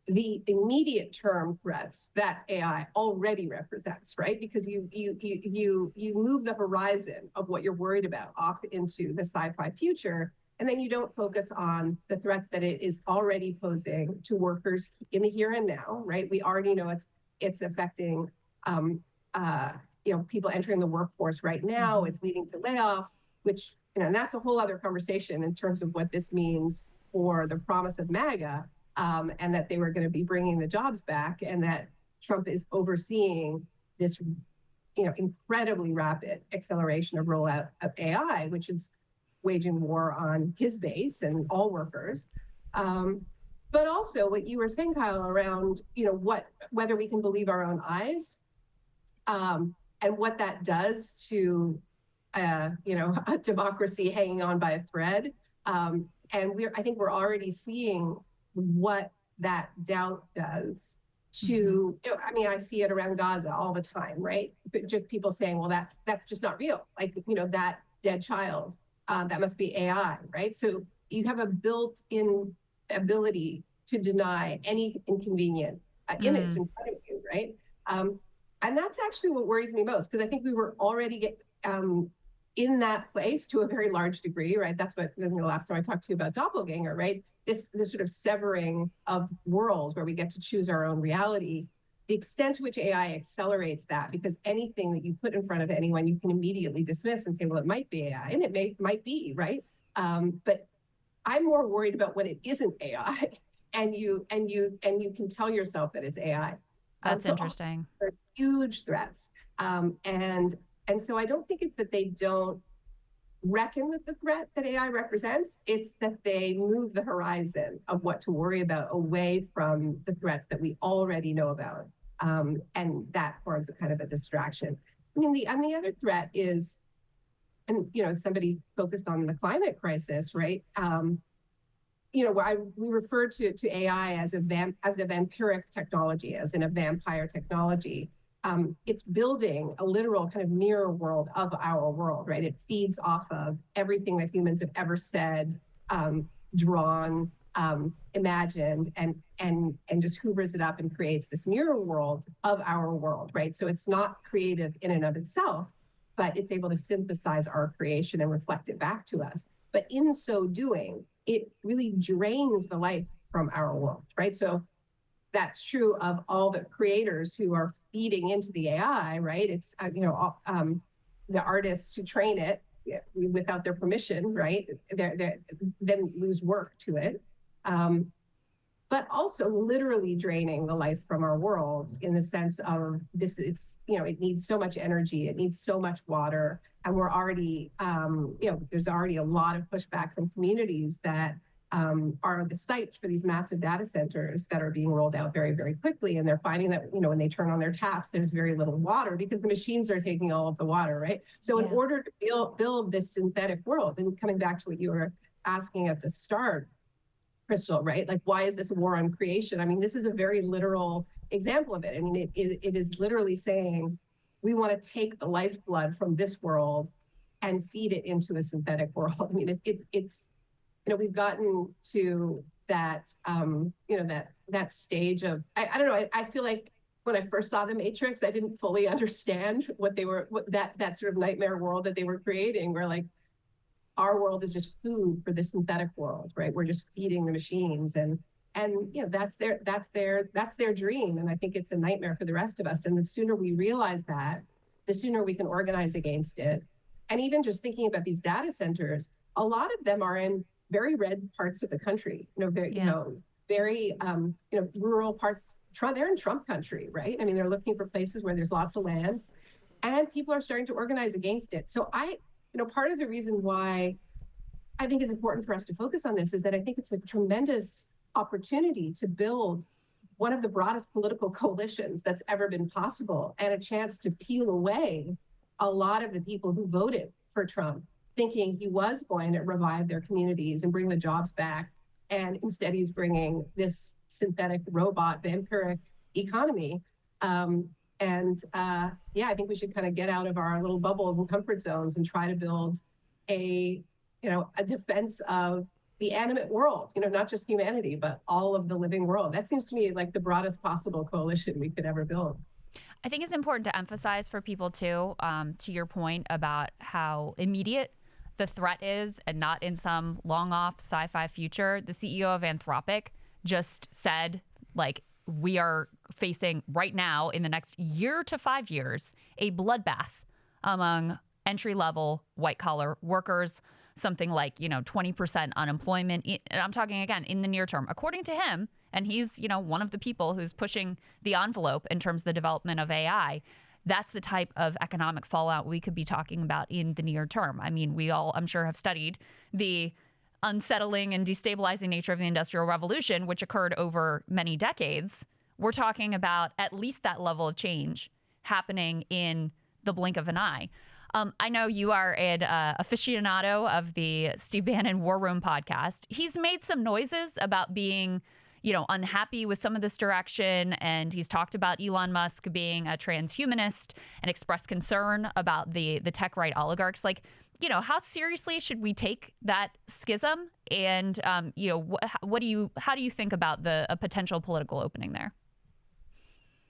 immediate term threats that AI already represents, right? Because you move the horizon of what you're worried about off into the sci-fi future, and then you don't focus on the threats that it is already posing to workers in the here and now, right? We already know it's affecting people entering the workforce right now. It's leading to layoffs, which and that's a whole other conversation in terms of what this means for the promise of MAGA, and that they were going to be bringing the jobs back, and that Trump is overseeing this, incredibly rapid acceleration of rollout of AI, which is waging war on his base and all workers. But also what you were saying, Kyle, around, whether we can believe our own eyes, and what that does to a democracy hanging on by a thread. And I think we're already seeing what that doubt does to, I see it around Gaza all the time, right? But just people saying, well, that's just not real. Like, that dead child, that must be AI, right? So you have a built-in ability to deny any inconvenient image in front of you, right? And that's actually what worries me most, because I think we were already in that place to a very large degree, right? That's what the last time I talked to you about doppelganger, right? This sort of severing of worlds where we get to choose our own reality. The extent to which AI accelerates that, because anything that you put in front of anyone, you can immediately dismiss and say, well, it might be AI, and it might be, right? But I'm more worried about when it isn't AI, and you can tell yourself that it's AI. That's interesting. They're huge threats, and so I don't think it's that they don't reckon with the threat that AI represents. It's that they move the horizon of what to worry about away from the threats that we already know about. And that forms a kind of a distraction. I mean, the other threat is, and somebody focused on the climate crisis, right? We refer to AI as a vampiric technology, as in a vampire technology. It's building a literal kind of mirror world of our world, right? It feeds off of everything that humans have ever said, drawn, imagined, and just hoovers it up and creates this mirror world of our world, right? So it's not creative in and of itself, but it's able to synthesize our creation and reflect it back to us. But in so doing, it really drains the life from our world, right? So that's true of all the creators who are feeding into the AI, right? It's, the artists who train it without their permission, right? They then lose work to it. But also literally draining the life from our world in the sense of this, it's, it needs so much energy, it needs so much water. And we're already, there's already a lot of pushback from communities that are the sites for these massive data centers that are being rolled out very, very quickly. And they're finding that, when they turn on their taps, there's very little water because the machines are taking all of the water, right? So in order to build this synthetic world, and coming back to what you were asking at the start, Krystal, right? Like, why is this a war on creation? I mean, this is a very literal example of it. I mean, it is literally saying, we want to take the lifeblood from this world and feed it into a synthetic world. I mean, it's we've gotten to that, that stage of, I don't know, I feel like when I first saw The Matrix, I didn't fully understand what that sort of nightmare world that they were creating, where like, our world is just food for the synthetic world, right? We're just feeding the machines, and that's their dream. And I think it's a nightmare for the rest of us. And the sooner we realize that, the sooner we can organize against it. And even just thinking about these data centers, a lot of them are in very red parts of the country, very rural parts. They're in Trump country, right? I mean, they're looking for places where there's lots of land, and people are starting to organize against it. So part of the reason why I think it's important for us to focus on this is that I think it's a tremendous opportunity to build one of the broadest political coalitions that's ever been possible, and a chance to peel away a lot of the people who voted for Trump, thinking he was going to revive their communities and bring the jobs back. And instead, he's bringing this synthetic robot vampiric economy. I think we should kind of get out of our little bubbles and comfort zones and try to build a defense of the animate world, not just humanity, but all of the living world. That seems to me like the broadest possible coalition we could ever build. I think it's important to emphasize for people too, to your point about how immediate the threat is and not in some long off sci-fi future. The CEO of Anthropic just said, like, we are facing right now in the next year to 5 years a bloodbath among entry-level white-collar workers, something like 20% unemployment. And I'm talking again in the near term, according to him. And he's one of the people who's pushing the envelope in terms of the development of AI. That's the type of economic fallout we could be talking about in the near term. I mean, we all, I'm sure, have studied the unsettling and destabilizing nature of the Industrial Revolution, which occurred over many decades. We're talking about at least that level of change happening in the blink of an eye. I know you are an aficionado of the Steve Bannon War Room podcast. He's made some noises about being, unhappy with some of this direction. And he's talked about Elon Musk being a transhumanist and expressed concern about the tech right oligarchs. Like, how seriously should we take that schism? And, how do you think about a potential political opening there?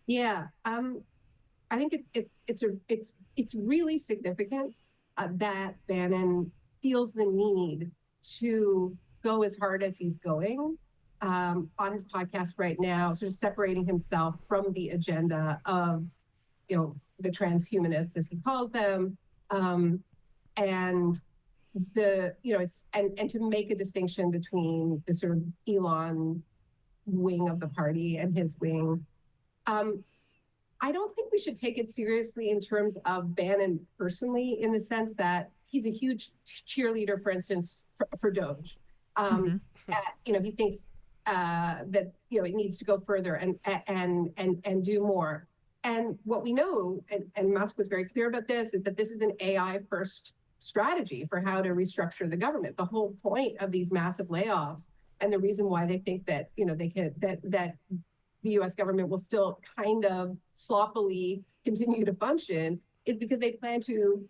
Yeah, I think it's really significant that Bannon feels the need to go as hard as he's going on his podcast right now, sort of separating himself from the agenda of, the transhumanists, as he calls them, and to make a distinction between the sort of Elon wing of the party and his wing. I don't think we should take it seriously in terms of Bannon personally, in the sense that he's a huge cheerleader, for instance, for Doge. He thinks that it needs to go further and do more. And what we know, and Musk was very clear about this, is that this is an AI first strategy for how to restructure the government. The whole point of these massive layoffs, and the reason why they think that that the U.S. government will still kind of sloppily continue to function, is because they plan to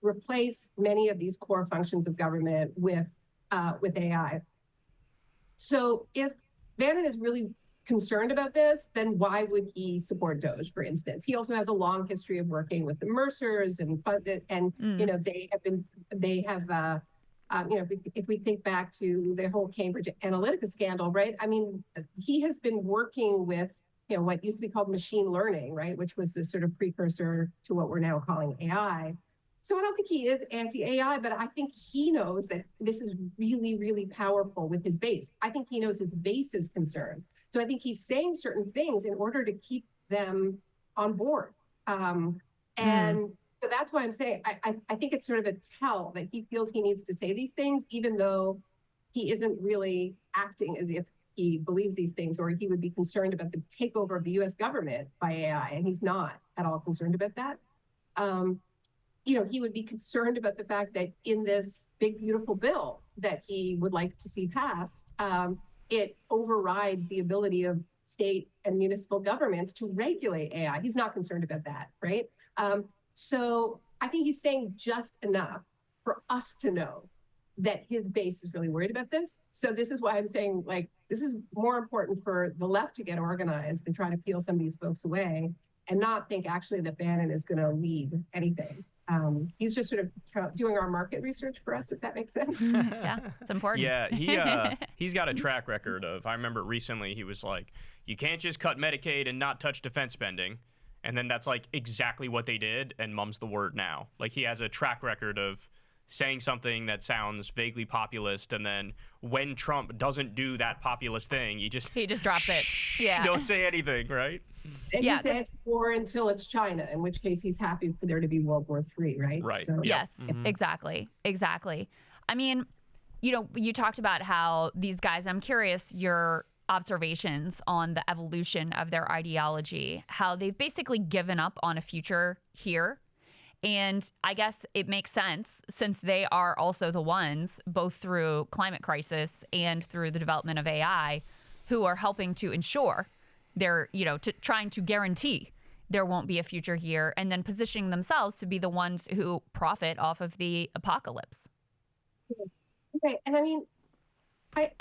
replace many of these core functions of government with AI. So if Bannon is really concerned about this, then why would he support Doge, for instance? He also has a long history of working with the Mercers and they have If we think back to the whole Cambridge Analytica scandal, right? I mean, he has been working with, what used to be called machine learning, right? Which was the sort of precursor to what we're now calling AI. So I don't think he is anti-AI, but I think he knows that this is really, really powerful with his base. I think he knows his base is concerned. So I think he's saying certain things in order to keep them on board. And so that's why I'm saying, I think it's sort of a tell that he feels he needs to say these things, even though he isn't really acting as if he believes these things, or he would be concerned about the takeover of the US government by AI, and he's not at all concerned about that. He would be concerned about the fact that in this big, beautiful bill that he would like to see passed, it overrides the ability of state and municipal governments to regulate AI. He's not concerned about that, right? So I think he's saying just enough for us to know that his base is really worried about this. So this is why I'm saying, this is more important for the left to get organized and try to peel some of these folks away and not think actually that Bannon is going to lead anything. He's just sort of doing our market research for us, if that makes sense. Yeah, it's important. Yeah, he's got a track record of, I remember recently he was like, you can't just cut Medicaid and not touch defense spending. And then that's like exactly what they did, and mum's the word now. Like, he has a track record of saying something that sounds vaguely populist, and then when Trump doesn't do that populist thing, he just drops it. Yeah. Don't say anything, right? And he says war until it's China, in which case he's happy for there to be World War III, right? Right. So, yes, exactly. I mean, you talked about how these guys, I'm curious your observations on the evolution of their ideology, how they've basically given up on a future here. And I guess it makes sense, since they are also the ones, both through climate crisis and through the development of AI, who are helping to ensure they're, trying to guarantee there won't be a future here, and then positioning themselves to be the ones who profit off of the apocalypse. Okay. And I mean, I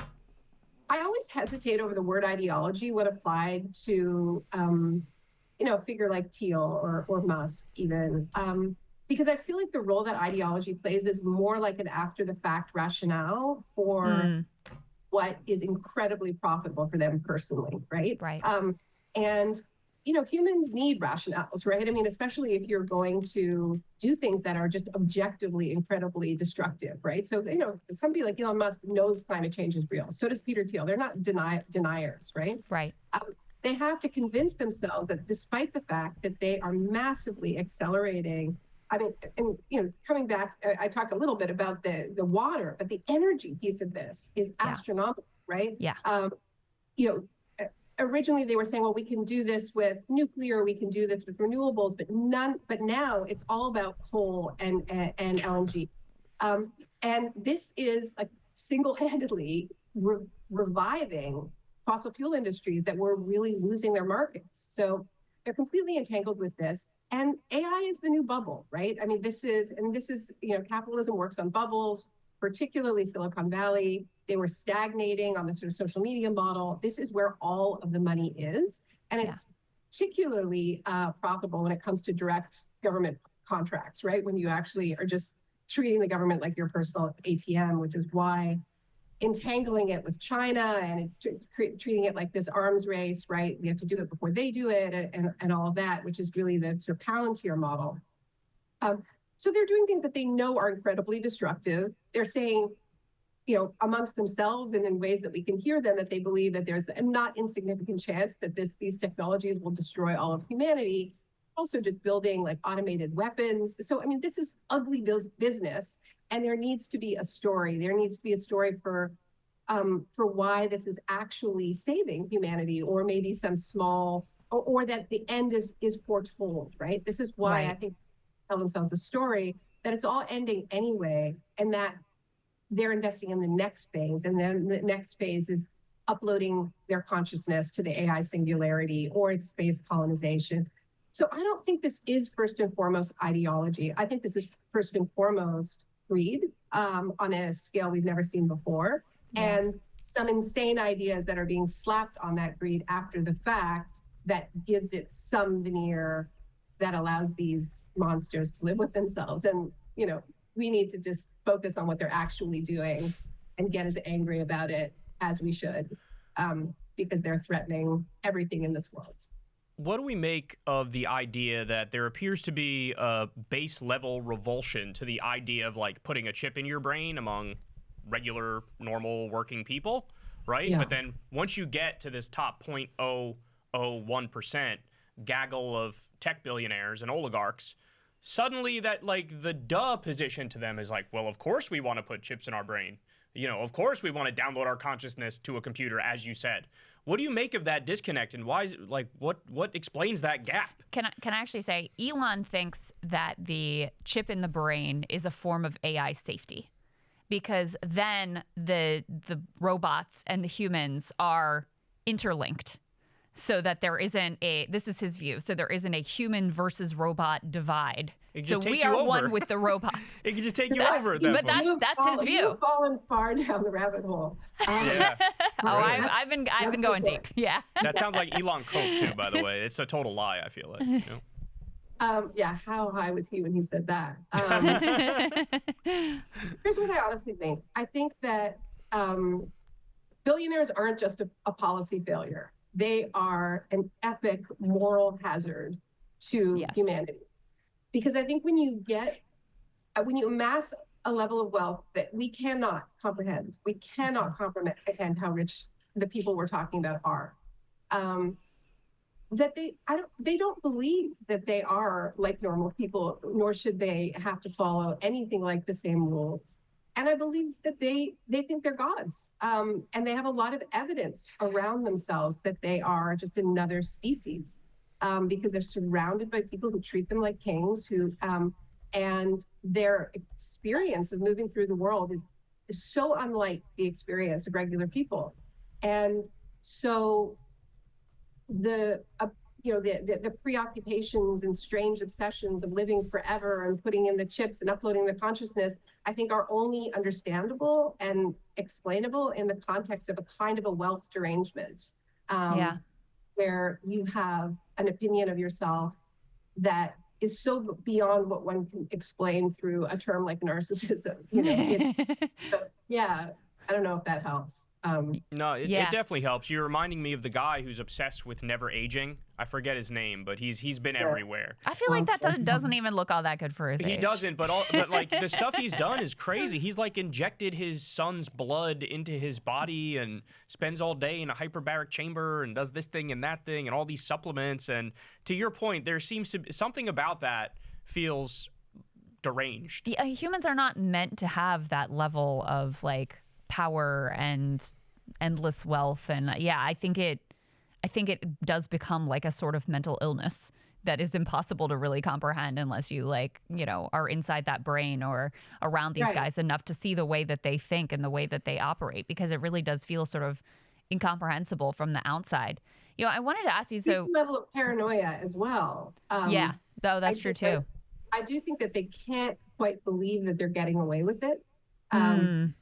always hesitate over the word ideology when applied to, a figure like Thiel or Musk even, because I feel like the role that ideology plays is more like an after-the-fact rationale for what is incredibly profitable for them personally, right? Right. And humans need rationales, right? I mean, especially if you're going to do things that are just objectively incredibly destructive, right? So, somebody like Elon Musk knows climate change is real. So does Peter Thiel. They're not deniers, right? Right. They have to convince themselves that despite the fact that they are massively accelerating, I mean, and coming back, I talked a little bit about the water, but the energy piece of this is astronomical, right? Yeah. Originally they were saying, well, we can do this with nuclear, we can do this with renewables, but now it's all about coal and LNG. And this is like single-handedly reviving fossil fuel industries that were really losing their markets. So they're completely entangled with this. And AI is the new bubble, right? I mean, this is, capitalism works on bubbles, particularly Silicon Valley. They were stagnating on the sort of social media model. This is where all of the money is. And it's particularly profitable when it comes to direct government contracts, right? When you actually are just treating the government like your personal ATM, which is why entangling it with China and treating it like this arms race, right? We have to do it before they do it and all of that, which is really the sort of Palantir model. So they're doing things that they know are incredibly destructive. They're saying, amongst themselves and in ways that we can hear them, that they believe that there's a not insignificant chance that these technologies will destroy all of humanity. Also just building like automated weapons. So, I mean, this is ugly business. And there needs to be a story. There needs to be a story for why this is actually saving humanity, or maybe some small, or that the end is foretold, right? This is why I think they tell themselves a story that it's all ending anyway, and that they're investing in the next phase. And then the next phase is uploading their consciousness to the AI singularity or its space colonization. So I don't think this is first and foremost ideology. I think this is first and foremost greed on a scale we've never seen before, and some insane ideas that are being slapped on that greed after the fact that gives it some veneer that allows these monsters to live with themselves. And, we need to just focus on what they're actually doing and get as angry about it as we should, because they're threatening everything in this world. What do we make of the idea that there appears to be a base level revulsion to the idea of like putting a chip in your brain among regular, normal working people, right? Yeah. But then once you get to this top 0.001% gaggle of tech billionaires and oligarchs, suddenly that like the duh position to them is like, well, of course we want to put chips in our brain. Of course we want to download our consciousness to a computer, as you said. What do you make of that disconnect, and why is it, like, what explains that gap? Can I actually say Elon thinks that the chip in the brain is a form of AI safety, because then the robots and the humans are interlinked, so that there isn't this is his view, so there isn't a human versus robot divide. So we are one with the robots. It can just take you over at that But point. that's his view. You've fallen far down the rabbit hole. Yeah. I've been going deep. Yeah. That sounds like Elon Coke too, by the way. It's a total lie, I feel like. Yeah, how high was he when he said that? Here's what I honestly think. I think that billionaires aren't just a policy failure. They are an epic moral hazard to humanity. Because I think when you amass a level of wealth that we cannot comprehend how rich the people we're talking about are, that they don't believe that they are like normal people, nor should they have to follow anything like the same rules. And I believe that they think they're gods. And they have a lot of evidence around themselves that they are just another species, because they're surrounded by people who treat them like kings, and their experience of moving through the world is so unlike the experience of regular people. And so the preoccupations and strange obsessions of living forever and putting in the chips and uploading the consciousness, I think, are only understandable and explainable in the context of a kind of a wealth derangement, where you have an opinion of yourself that is so beyond what one can explain through a term like narcissism. I don't know if that helps. No, it definitely helps. You're reminding me of the guy who's obsessed with never aging. I forget his name, but he's been everywhere. I feel like that doesn't even look all that good for his age. He doesn't, but like the stuff he's done is crazy. He's like injected his son's blood into his body and spends all day in a hyperbaric chamber and does this thing and that thing and all these supplements. And to your point, there seems to be something about that feels deranged. Humans are not meant to have that level of like power and endless wealth, and I think it does become like a sort of mental illness that is impossible to really comprehend unless you are inside that brain or around these guys enough to see the way that they think and the way that they operate, because it really does feel sort of incomprehensible from the outside. I wanted to ask you, so level of paranoia as well. Though that's true too. I do think that they can't quite believe that they're getting away with it.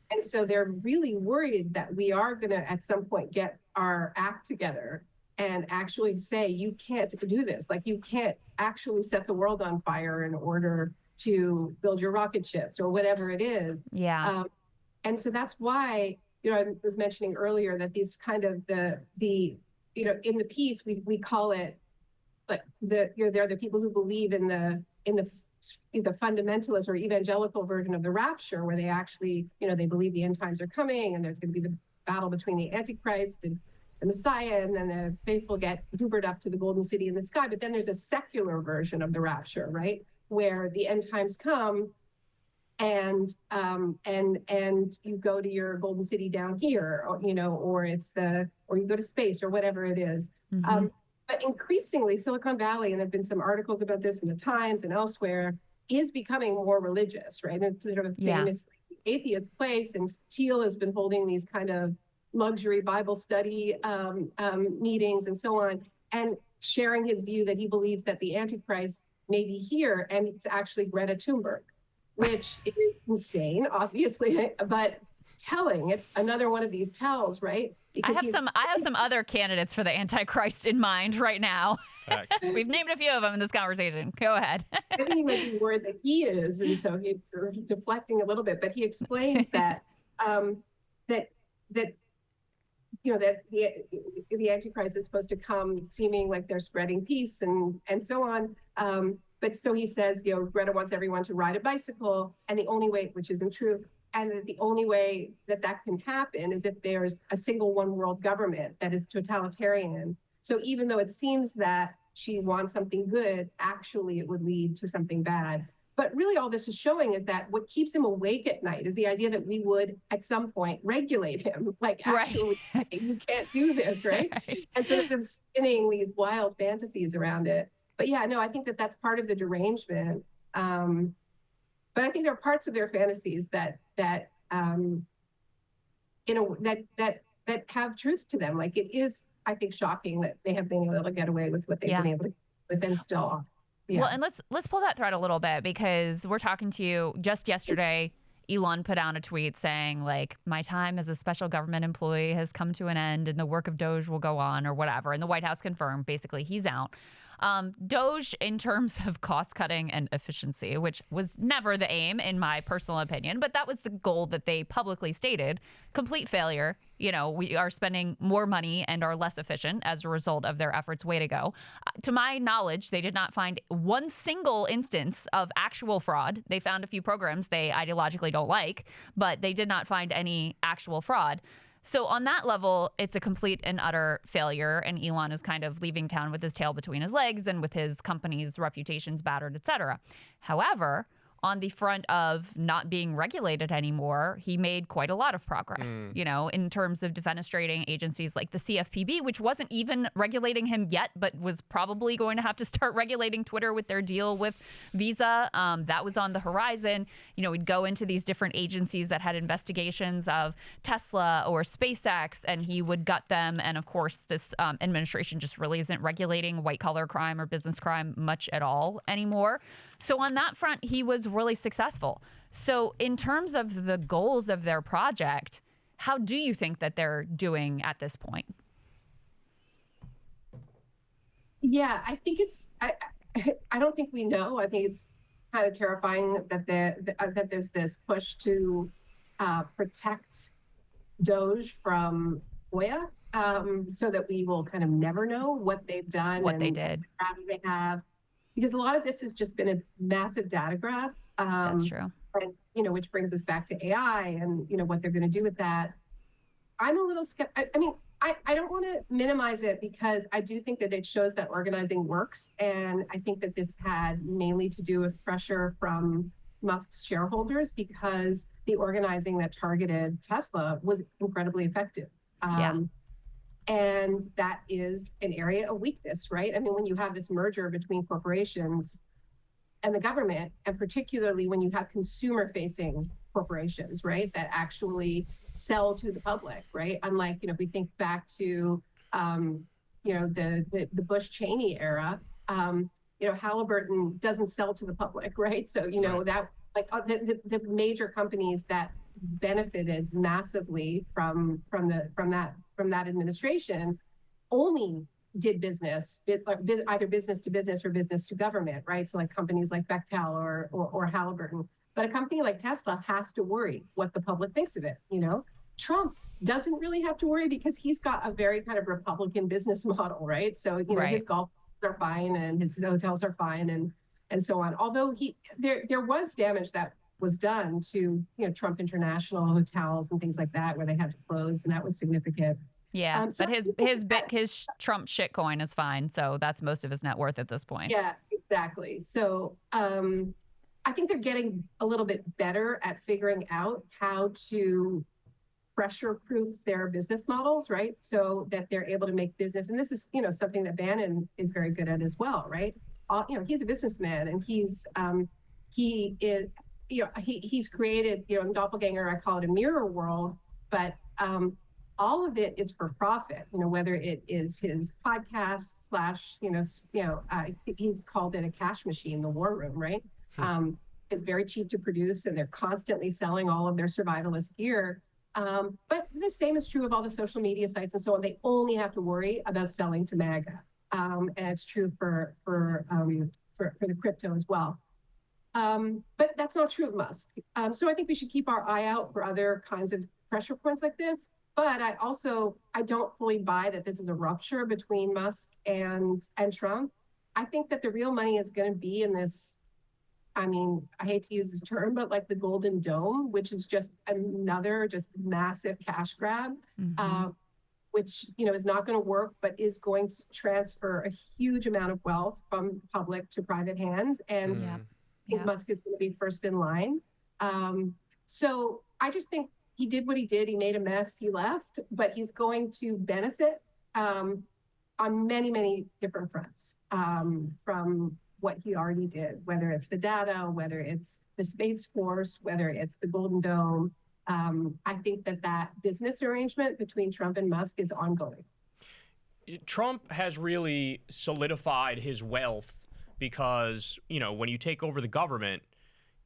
And so they're really worried that we are going to, at some point, get our act together and actually say, you can't do this. Like, you can't actually set the world on fire in order to build your rocket ships or whatever it is. And so that's why, I was mentioning earlier that these kind of in the piece, we call it like they're the people who believe in the either fundamentalist or evangelical version of the rapture, where they actually, they believe the end times are coming and there's going to be the battle between the Antichrist and the Messiah, and then the faithful get hoovered up to the golden city in the sky. But then there's a secular version of the rapture, right, where the end times come and you go to your golden city down here, or you go to space or whatever it is. But increasingly, Silicon Valley, and there have been some articles about this in the Times and elsewhere, is becoming more religious, right? And it's sort of a famous atheist place. And Thiel has been holding these kind of luxury Bible study meetings and so on, and sharing his view that he believes that the Antichrist may be here, and it's actually Greta Thunberg, which is insane, obviously, but telling. It's another one of these tells, right? I have some other candidates for the Antichrist in mind right now. We've named a few of them in this conversation. Go ahead. I think he might be worried that he is, and so he's sort of deflecting a little bit. But he explains that that the Antichrist is supposed to come seeming like they're spreading peace and so on. But so he says, Greta wants everyone to ride a bicycle, and the only way, which isn't true, and that the only way that can happen is if there's a single one world government that is totalitarian. So even though it seems that she wants something good, actually it would lead to something bad. But really all this is showing is that what keeps him awake at night is the idea that we would at some point regulate him. Like, actually, you can't do this, right? And sort of spinning these wild fantasies around it. But yeah, no, I think that that's part of the derangement. But I think there are parts of their fantasies that have truth to them. Like, it is, I think, shocking that they have been able to get away with what they've been able to, but then still. Yeah. Well, and let's pull that thread a little bit, because we're talking to you just yesterday. Elon put out a tweet saying, like, my time as a special government employee has come to an end and the work of Doge will go on, or whatever. And the White House confirmed basically he's out. Doge, in terms of cost cutting and efficiency, which was never the aim in my personal opinion, but that was the goal that they publicly stated, complete failure. We are spending more money and are less efficient as a result of their efforts. Way to go. To my knowledge, they did not find one single instance of actual fraud. They found a few programs they ideologically don't like, but they did not find any actual fraud. So on that level, it's a complete and utter failure, and Elon is kind of leaving town with his tail between his legs and with his company's reputations battered, et cetera. However, on the front of not being regulated anymore, he made quite a lot of progress, in terms of defenestrating agencies like the CFPB, which wasn't even regulating him yet, but was probably going to have to start regulating Twitter with their deal with Visa. That was on the horizon. We'd go into these different agencies that had investigations of Tesla or SpaceX, and he would gut them. And of course, this administration just really isn't regulating white collar crime or business crime much at all anymore. So on that front, he was really successful. So in terms of the goals of their project, how do you think that they're doing at this point? Yeah, I think I don't think we know. I think it's kind of terrifying that that there's this push to protect Doge from FOIA, so that we will kind of never know what they've done, what they did, how they have. Because a lot of this has just been a massive data grab. That's true. And, which brings us back to AI and, what they're going to do with that. I'm a little skeptical. I mean, I don't want to minimize it, because I do think that it shows that organizing works. And I think that this had mainly to do with pressure from Musk's shareholders, because the organizing that targeted Tesla was incredibly effective. And that is an area of weakness, right? I mean, when you have this merger between corporations and the government, and particularly when you have consumer-facing corporations, right, that actually sell to the public, right? Unlike, if we think back to, the Bush-Cheney era, Halliburton doesn't sell to the public, right? So, that, like, the major companies that benefited massively from that administration only did business, either business to business or business to government, right? So like companies like Bechtel or Halliburton. But a company like Tesla has to worry what the public thinks of it. Trump doesn't really have to worry, because he's got a very kind of Republican business model, right? So his golf are fine and his hotels are fine and so on. Although there was damage that was done to Trump International hotels and things like that, where they had to close, and that was significant. Yeah, but his Trump shitcoin is fine, so that's most of his net worth at this point. Yeah, exactly. So I think they're getting a little bit better at figuring out how to pressure-proof their business models, right? So that they're able to make business, and this is something that Bannon is very good at as well, right? He's a businessman, and he is. He's created, in Doppelganger, I call it a mirror world, but all of it is for profit, whether it is his podcast / he's called it a cash machine, the War Room, right? It's very cheap to produce, and they're constantly selling all of their survivalist gear. But the same is true of all the social media sites and so on. They only have to worry about selling to MAGA. And it's true for the crypto as well. But that's not true of Musk. So I think we should keep our eye out for other kinds of pressure points like this. But I don't fully buy that this is a rupture between Musk and Trump. I think that the real money is going to be in this. I mean, I hate to use this term, but like the Golden Dome, which is just another just massive cash grab, which is not going to work, but is going to transfer a huge amount of wealth from public to private hands. And I think Musk is going to be first in line. So I just think he did what he did. He made a mess. He left, but he's going to benefit on many, many different fronts from what he already did, whether it's the data, whether it's the Space Force, whether it's the Golden Dome. I think that business arrangement between Trump and Musk is ongoing. Trump has really solidified his wealth because, when you take over the government,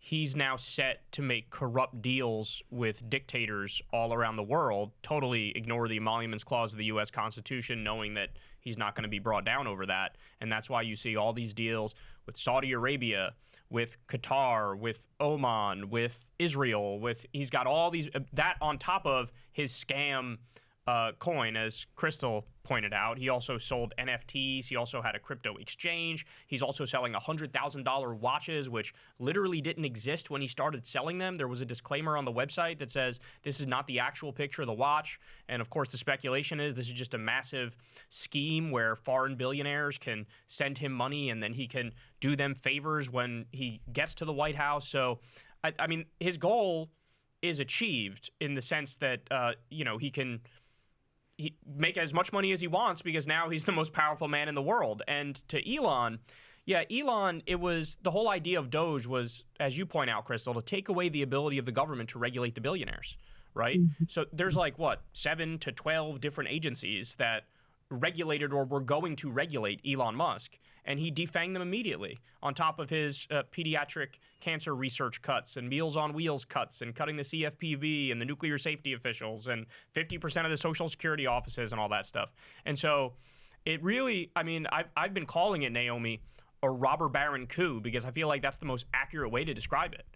he's now set to make corrupt deals with dictators all around the world, totally ignore the emoluments clause of the U.S. Constitution, knowing that he's not going to be brought down over that. And that's why you see all these deals with Saudi Arabia, with Qatar, with Oman, with Israel, he's got all these, that on top of his scam coin, as Krystal pointed out. He also sold NFTs. He also had a crypto exchange. He's also selling $100,000 watches, which literally didn't exist when he started selling them. There was a disclaimer on the website that says this is not the actual picture of the watch. And of course, the speculation is this is just a massive scheme where foreign billionaires can send him money and then he can do them favors when he gets to the White House. So, I mean, his goal is achieved in the sense that, he can make as much money as he wants because now he's the most powerful man in the world. And to Elon, it was the whole idea of Doge was, as you point out, Krystal, to take away the ability of the government to regulate the billionaires, right? So there's 7 to 12 different agencies that regulated or were going to regulate Elon Musk, and he defanged them immediately on top of his pediatric cancer research cuts and Meals on Wheels cuts and cutting the CFPB and the nuclear safety officials and 50% of the Social Security offices and all that stuff. And so it really, I've been calling it, Naomi, a robber baron coup because I feel like that's the most accurate way to describe it.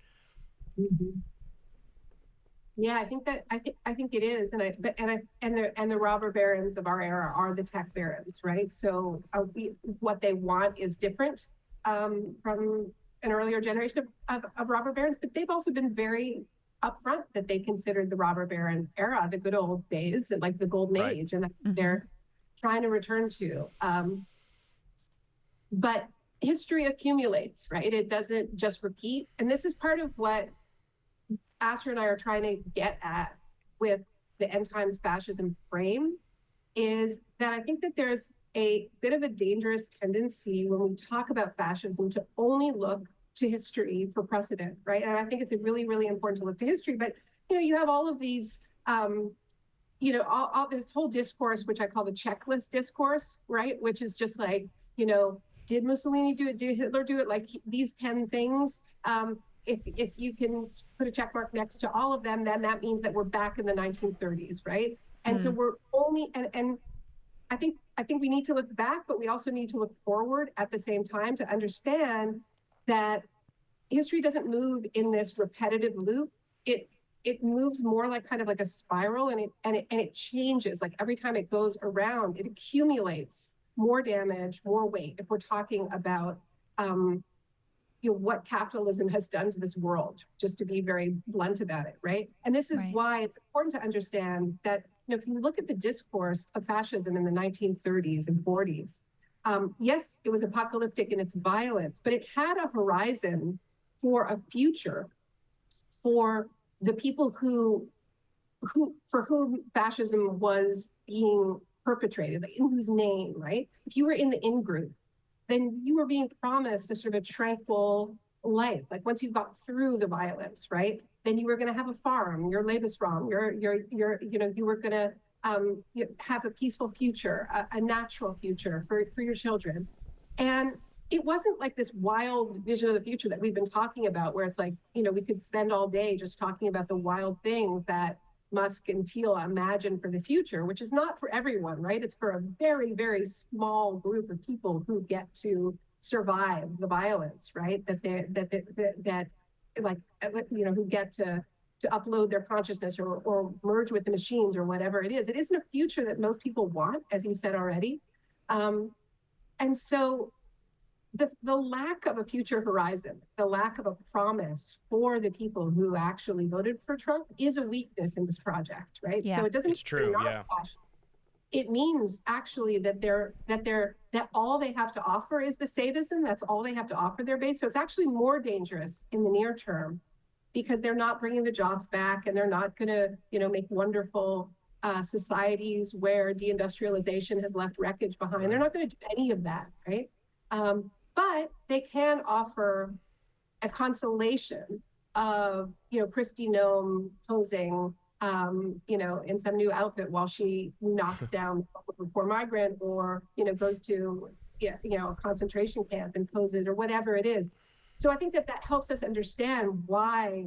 Yeah, I think it is, and the robber barons of our era are the tech barons, right? So what they want is different from an earlier generation of robber barons, but they've also been very upfront that they considered the robber baron era the good old days, like the golden age, and that they're trying to return to. But history accumulates, right? It doesn't just repeat, and this is part of what Asher and I are trying to get at with the end times fascism frame is that I think that there's a bit of a dangerous tendency when we talk about fascism to only look to history for precedent, right? And I think it's really, really important to look to history. But, you have all of these, all this whole discourse, which I call the checklist discourse, right? Which is just like, did Mussolini do it? Did Hitler do it? Like these 10 things. If you can put a check mark next to all of them, then that means that we're back in the 1930s, right? And so we're only, and I think we need to look back, but we also need to look forward at the same time to understand that history doesn't move in this repetitive loop. It moves more like kind of like a spiral, and it changes. Like every time it goes around, it accumulates more damage, more weight. If we're talking about what capitalism has done to this world, just to be very blunt about it, right? And this is why it's important to understand that, if you look at the discourse of fascism in the 1930s and 40s, yes, it was apocalyptic in its violence, but it had a horizon for a future for the people for whom fascism was being perpetrated, like in whose name, right? If you were in the in-group, then you were being promised a sort of a tranquil life. Like once you got through the violence, right? Then you were going to have a farm, your Lebensraum, you were going to have a peaceful future, a natural future for your children. And it wasn't like this wild vision of the future that we've been talking about, where it's like, we could spend all day just talking about the wild things that Musk and Thiel imagine for the future, which is not for everyone, right? It's for a very, very small group of people who get to survive the violence, right? That like, you know, who get to upload their consciousness or merge with the machines or whatever it is. It isn't a future that most people want, as you said already. And so the lack of a future horizon, the lack of a promise for the people who actually voted for Trump is a weakness in this project, right? Yeah. So it doesn't It's true, not yeah. cautious. It means actually that all they have to offer is the sadism. That's all they have to offer their base. So it's actually more dangerous in the near term because they're not bringing the jobs back, and they're not going to, you know, make wonderful societies where deindustrialization has left wreckage behind. Right. They're not going to do any of that, right? But they can offer a consolation of, you know, Kristi Noem posing, you know, in some new outfit while she knocks down a poor migrant, or, you know, goes to, you know, a concentration camp and poses, or whatever it is. So I think that helps us understand why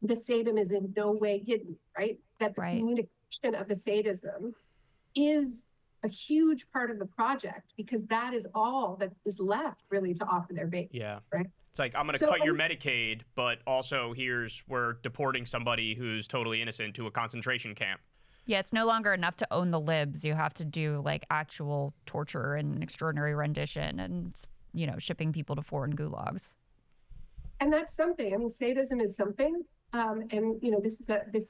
the sadism is in no way hidden, right? That the communication of the sadism is a huge part of the project, because that is all that is left really to offer their base. Yeah. Right. It's like, I'm going to cut your Medicaid, but also we're deporting somebody who's totally innocent to a concentration camp. Yeah, it's no longer enough to own the libs. You have to do like actual torture and extraordinary rendition and, you know, shipping people to foreign gulags. And that's something. I mean, sadism is something. And, you know, this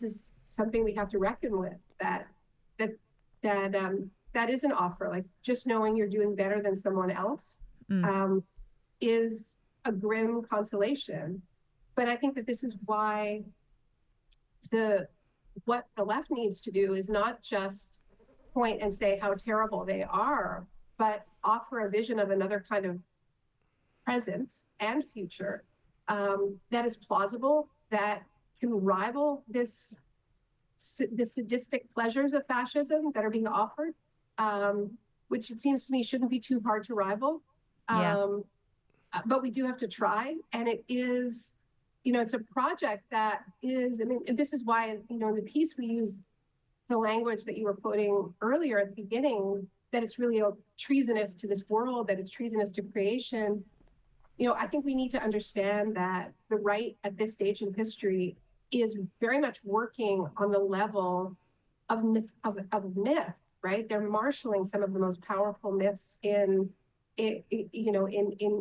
is something we have to reckon with, that is an offer. Like, just knowing you're doing better than someone else is a grim consolation. But I think that this is why what the left needs to do is not just point and say how terrible they are, but offer a vision of another kind of present and future that is plausible, that can rival the sadistic pleasures of fascism that are being offered, which it seems to me shouldn't be too hard to rival. But we do have to try. And it is, you know, it's a project that is, I mean, this is why, you know, in the piece we use the language that you were quoting earlier at the beginning, that it's really treasonous to this world, that it's treasonous to creation. You know, I think we need to understand that the right at this stage in history is very much working on the level of myth, right? They're marshaling some of the most powerful myths in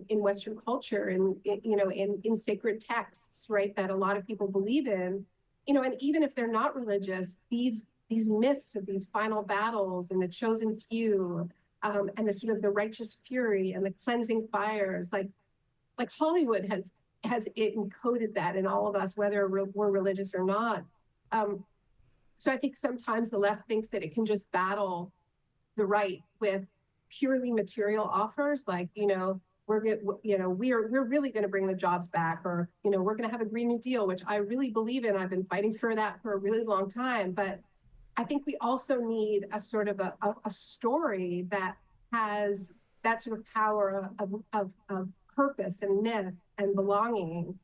Western culture, and in sacred texts, right? That a lot of people believe in, you know, and even if they're not religious, these myths of these final battles and the chosen few, and the sort of the righteous fury and the cleansing fires, like Hollywood has it encoded that in all of us, whether we're religious or not. So I think sometimes the left thinks that it can just battle the right with purely material offers, like, you know, we're really going to bring the jobs back, or, you know, we're going to have a Green New Deal, which I really believe in. I've been fighting for that for a really long time. But I think we also need a sort of a story that has that sort of power of purpose and myth and belonging,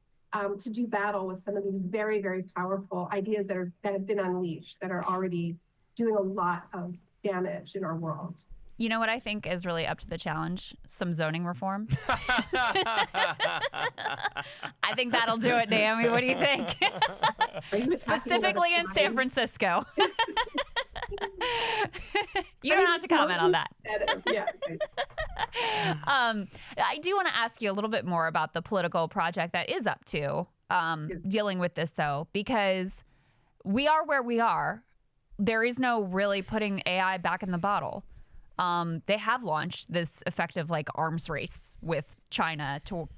to do battle with some of these very, very powerful ideas that have been unleashed, that are already doing a lot of damage in our world. You know what I think is really up to the challenge? Some zoning reform. I think that'll do it, Naomi. What do you think? Specifically in San Francisco. You don't have to comment on that. Yeah. I do want to ask you a little bit more about the political project that is up to dealing with this, though, because we are where we are. There is no really putting AI back in the bottle. They have launched this effective like arms race with China to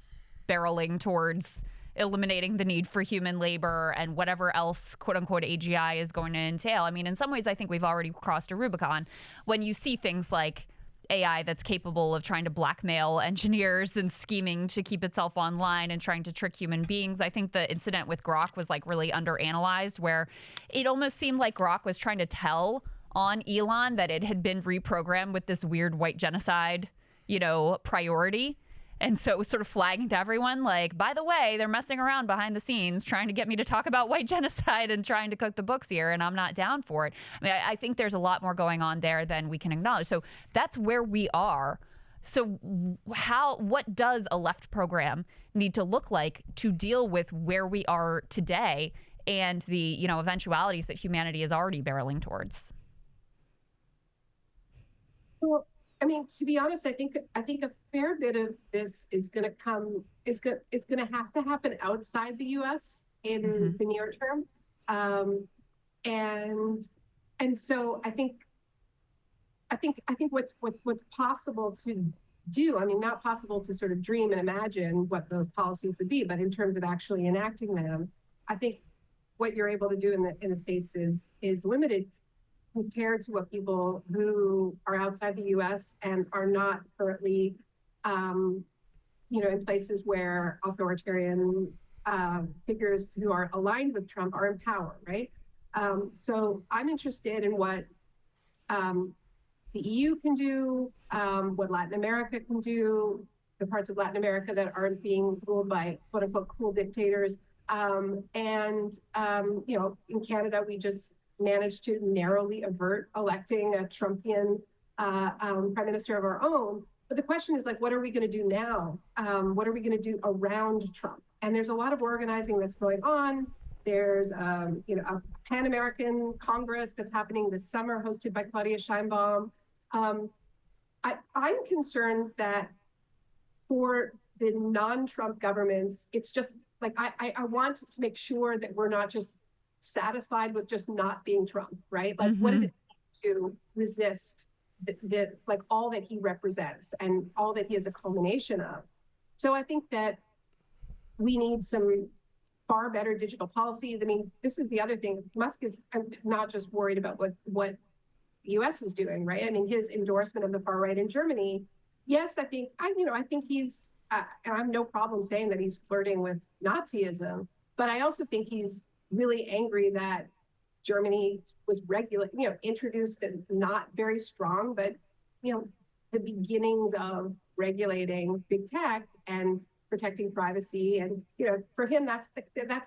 barreling towards eliminating the need for human labor and whatever else, quote unquote, AGI is going to entail. I mean, in some ways, I think we've already crossed a Rubicon when you see things like AI that's capable of trying to blackmail engineers and scheming to keep itself online and trying to trick human beings. I think the incident with Grok was like really underanalyzed, where it almost seemed like Grok was trying to tell on Elon that it had been reprogrammed with this weird white genocide, you know, priority. And so it was sort of flagging to everyone, like, by the way, they're messing around behind the scenes trying to get me to talk about white genocide and trying to cook the books here, and I'm not down for it. I mean, I think there's a lot more going on there than we can acknowledge. So that's where we are. So what does a left program need to look like to deal with where we are today and the, eventualities that humanity is already barreling towards? Well, I mean, to be honest, I think a fair bit of this is going to have to happen outside the U.S. in the near term, and so I think what's possible to do. I mean, not possible to sort of dream and imagine what those policies would be, but in terms of actually enacting them, I think what you're able to do in the States is limited compared to what people who are outside the U.S. and are not currently, in places where authoritarian figures who are aligned with Trump are in power, right? So I'm interested in what the EU can do, what Latin America can do, the parts of Latin America that aren't being ruled by quote unquote cool dictators. In Canada, we just managed to narrowly avert electing a Trumpian prime minister of our own. But the question is, like, what are we going to do now? What are we going to do around Trump? And there's a lot of organizing that's going on. There's, a Pan-American Congress that's happening this summer, hosted by Claudia Sheinbaum. I'm concerned that for the non-Trump governments, it's just like I want to make sure that we're not just satisfied with just not being Trump, right? Like, what does it mean to resist the like all that he represents and all that he is a culmination of? So I think that we need some far better digital policies. I mean, this is the other thing. Musk is not just worried about what the U.S. is doing, right? I mean, his endorsement of the far right in Germany. Yes, I think he's. And I have no problem saying that he's flirting with Nazism, but I also think he's really angry that Germany was introduced and not very strong, but the beginnings of regulating big tech and protecting privacy, and for him that's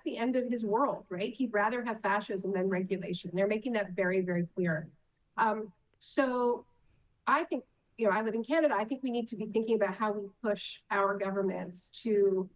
the end of his world, right? He'd rather have fascism than regulation. They're making that very, very clear. So I think, I live in Canada. I think we need to be thinking about how we push our governments to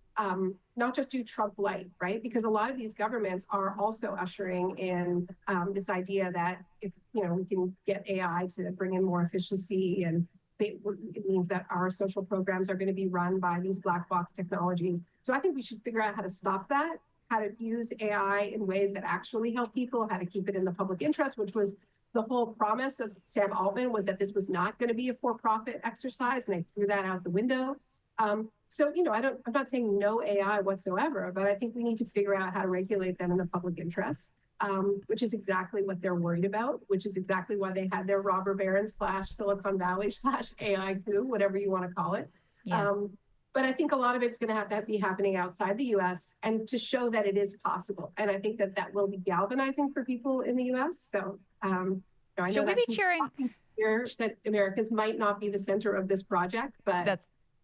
not just do Trump light, right? Because a lot of these governments are also ushering in this idea that if we can get AI to bring in more efficiency, and it means that our social programs are going to be run by these black box technologies. So I think we should figure out how to stop that, how to use AI in ways that actually help people, how to keep it in the public interest, which was the whole promise of Sam Altman, was that this was not going to be a for-profit exercise, and they threw that out the window. So, I'm not saying no AI whatsoever, but I think we need to figure out how to regulate them in the public interest, which is exactly what they're worried about, which is exactly why they had their robber baron / Silicon Valley / AI coup, whatever you want to call it. Yeah. But I think a lot of it's going to have to be happening outside the U.S. and to show that it is possible. And I think that will be galvanizing for people in the U.S. So I know should we be cheering here that Americans might not be the center of this project, but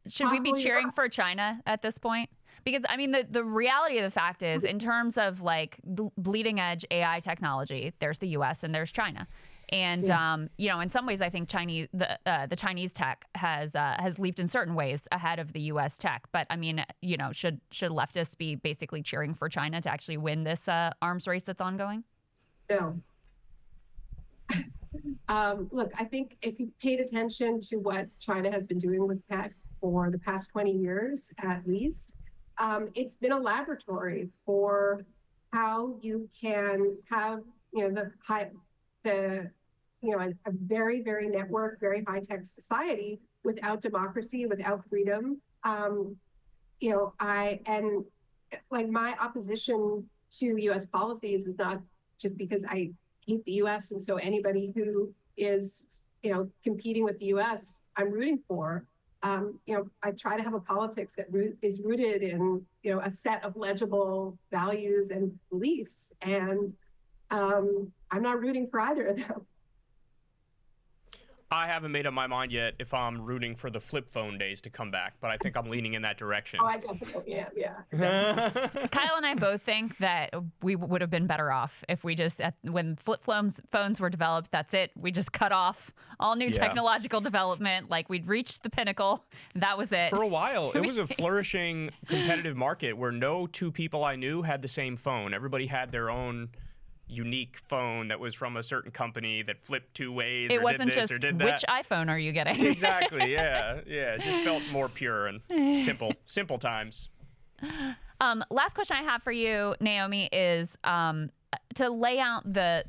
should we be cheering for China at this point? Because I mean, the reality of the fact is, in terms of like bleeding edge AI technology, there's the U.S. and there's China. And in some ways, I think the Chinese tech has leaped in certain ways ahead of the U.S. tech. But I mean, should leftists be basically cheering for China to actually win this arms race that's ongoing? No. Look, I think if you paid attention to what China has been doing with tech for the past 20 years, at least, it's been a laboratory for how you can have a very, very networked, very high-tech society without democracy, without freedom. My opposition to U.S. policies is not just because I hate the U.S. and so anybody who is, competing with the U.S., I'm rooting for. I try to have a politics that is rooted in, a set of legible values and beliefs, and I'm not rooting for either of them. I haven't made up my mind yet if I'm rooting for the flip phone days to come back, but I think I'm leaning in that direction. Oh, I definitely am. Yeah. Kyle and I both think that we would have been better off if we just, when flip phones were developed, that's it. We just cut off all new technological development. Like, we'd reached the pinnacle. That was it. For a while, it was a flourishing competitive market where no two people I knew had the same phone. Everybody had their own unique phone that was from a certain company that flipped two ways. It or wasn't did this just or did that. which iPhone are you getting? Exactly. Yeah. It just felt more pure and simple times. Last question I have for you, Naomi, is to lay out the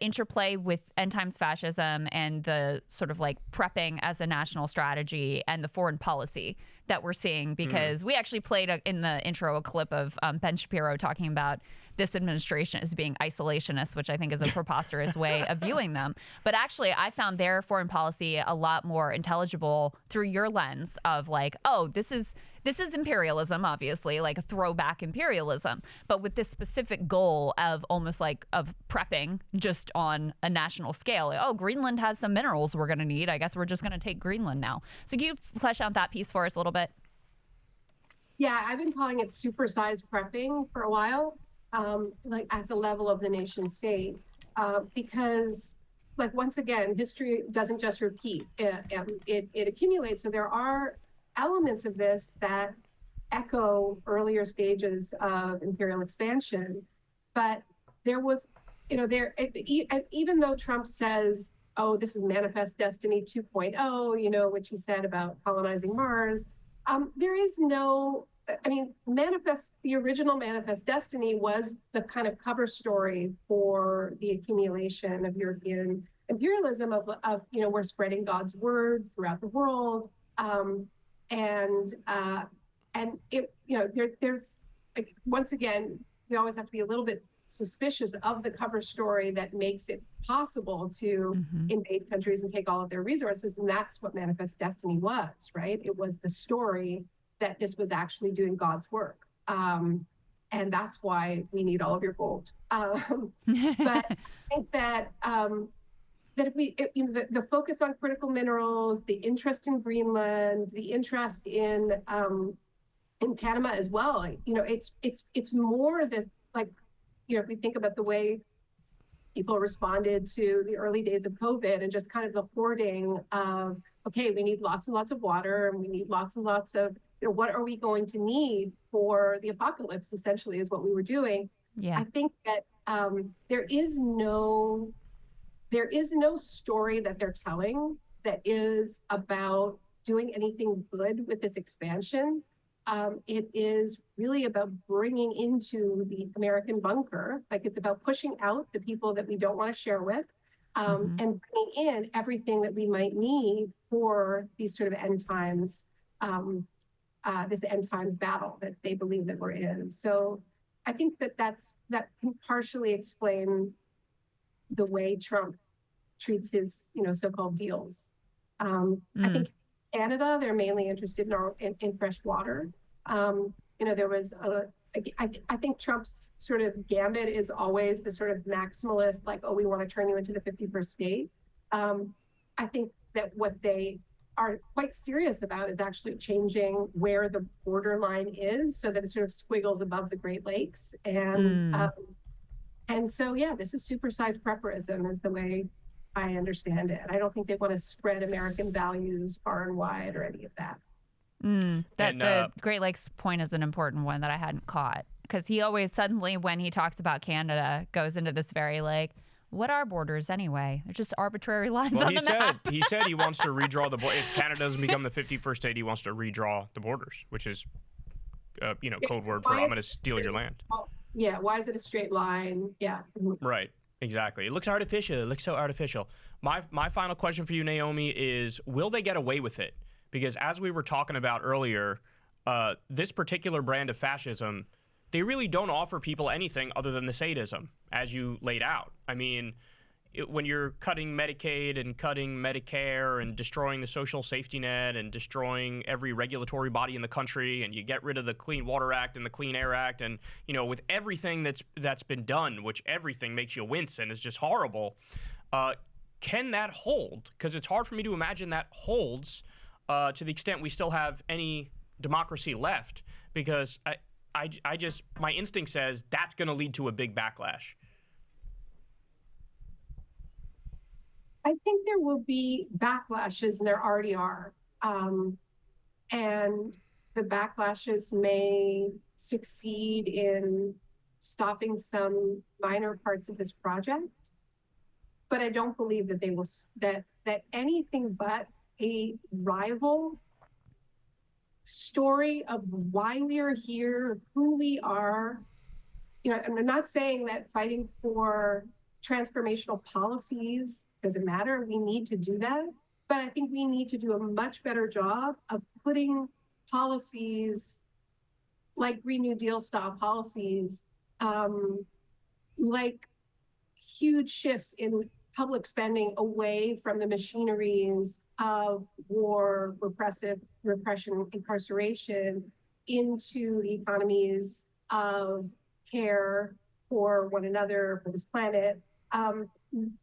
interplay with end times fascism and the sort of like prepping as a national strategy and the foreign policy that we're seeing, because we actually played in the intro a clip of Ben Shapiro talking about this administration as being isolationist, which I think is a preposterous way of viewing them. But actually, I found their foreign policy a lot more intelligible through your lens of like, oh, this is imperialism, obviously, like a throwback imperialism, but with this specific goal of almost like of prepping just on a national scale. Like, oh, Greenland has some minerals we're going to need. I guess we're just going to take Greenland now. So can you flesh out that piece for us a little bit? Yeah, I've been calling it supersized prepping for a while, like at the level of the nation state, because, like, once again, history doesn't just repeat, it accumulates. So there are elements of this that echo earlier stages of imperial expansion, but there was, even though Trump says, oh, this is manifest destiny 2.0, which he said about colonizing Mars, there is no, the original manifest destiny was the kind of cover story for the accumulation of European imperialism of we're spreading God's word throughout the world. And it, there's, like, once again, we always have to be a little bit suspicious of the cover story that makes it possible to invade countries and take all of their resources. And that's what Manifest Destiny was, right? It was the story that this was actually doing God's work. And that's why we need all of your gold. But I think that that if the focus on critical minerals, the interest in Greenland, the interest in Panama as well, it's more this, like, if we think about the way people responded to the early days of COVID and just kind of the hoarding of, okay, we need lots and lots of water, and we need lots and lots of, what are we going to need for the apocalypse, essentially, is what we were doing. Yeah. I think that there is no story that they're telling that is about doing anything good with this expansion. It is really about bringing into the American bunker, like it's about pushing out the people that we don't want to share with, and bringing in everything that we might need for these sort of end times, this end times battle that they believe that we're in. So I think that can partially explain the way Trump treats his, so-called deals. I think Canada, they're mainly interested in fresh water. There was I think Trump's sort of gambit is always the sort of maximalist, like, oh, we want to turn you into the 51st state. I think that what they are quite serious about is actually changing where the borderline is so that it sort of squiggles above the Great Lakes. And so, yeah, this is supersized prepperism is the way I understand it. I don't think they want to spread American values far and wide or any of that. The Great Lakes point is an important one that I hadn't caught, because he always suddenly, when he talks about Canada, goes into this very like, what are borders anyway? They're just arbitrary lines on the map. He said he wants to redraw the border. If Canada doesn't become the 51st state, he wants to redraw the borders, which is, code word for I'm going to steal your land. Yeah, why is it a straight line? Yeah. Right, exactly. It looks artificial. It looks so artificial. My final question for you, Naomi, is will they get away with it? Because as we were talking about earlier, this particular brand of fascism, they really don't offer people anything other than the sadism, as you laid out. I mean, when you're cutting Medicaid and cutting Medicare and destroying the social safety net and destroying every regulatory body in the country, and you get rid of the Clean Water Act and the Clean Air Act, and, with everything that's been done, which everything makes you wince and is just horrible, can that hold? Because it's hard for me to imagine that holds to the extent we still have any democracy left, because I just, my instinct says that's going to lead to a big backlash. I think there will be backlashes, and there already are. And the backlashes may succeed in stopping some minor parts of this project, but I don't believe that they will, that anything but a rival story of why we are here, who we are. You know, and I'm not saying that fighting for transformational policies doesn't matter. We need to do that. But I think we need to do a much better job of putting policies like Green New Deal style policies, like huge shifts in public spending away from the machineries of war, repression, incarceration, into the economies of care for one another, for this planet.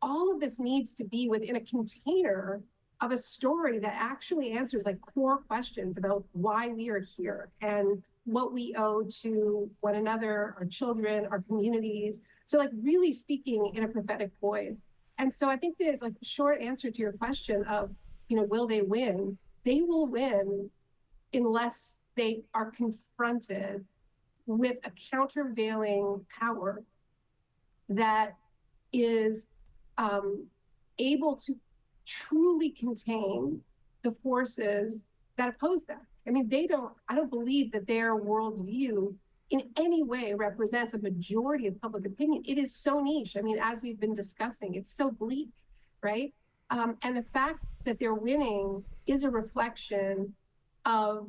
All of this needs to be within a container of a story that actually answers like core questions about why we are here and what we owe to one another, our children, our communities. So like really speaking in a prophetic voice. And so I think that like the short answer to your question of, you know, will they win? They will win unless they are confronted with a countervailing power that is able to truly contain the forces that oppose them. I mean, I don't believe that their worldview in any way represents a majority of public opinion. It is so niche. I mean, as we've been discussing, it's so bleak, right? And the fact that they're winning is a reflection of,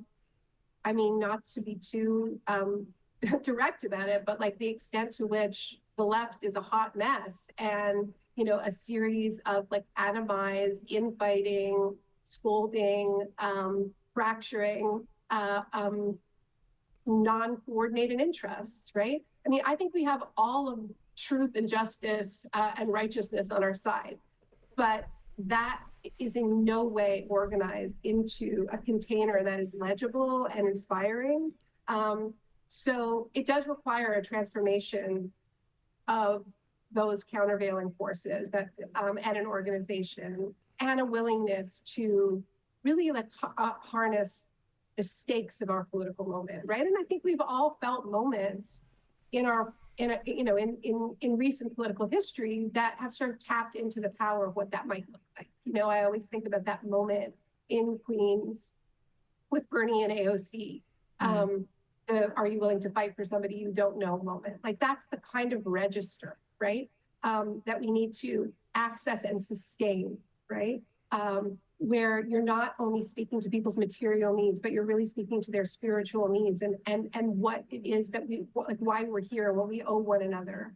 I mean, not to be too direct about it, but like the extent to which the left is a hot mess, and, you know, a series of like atomized infighting, scolding, fracturing, non-coordinated interests, right? I mean, I think we have all of truth and justice and righteousness on our side, but that is in no way organized into a container that is legible and inspiring. So it does require a transformation of those countervailing forces that at an organization, and a willingness to really like harness the stakes of our political moment, right? And I think we've all felt moments in recent political history that have sort of tapped into the power of what that might look like. You know, I always think about that moment in Queens with Bernie and AOC. The "are you willing to fight for somebody you don't know" moment. Like that's the kind of register, right? That we need to access and sustain, right? Where you're not only speaking to people's material needs, but you're really speaking to their spiritual needs and what it is that like why we're here and what we owe one another.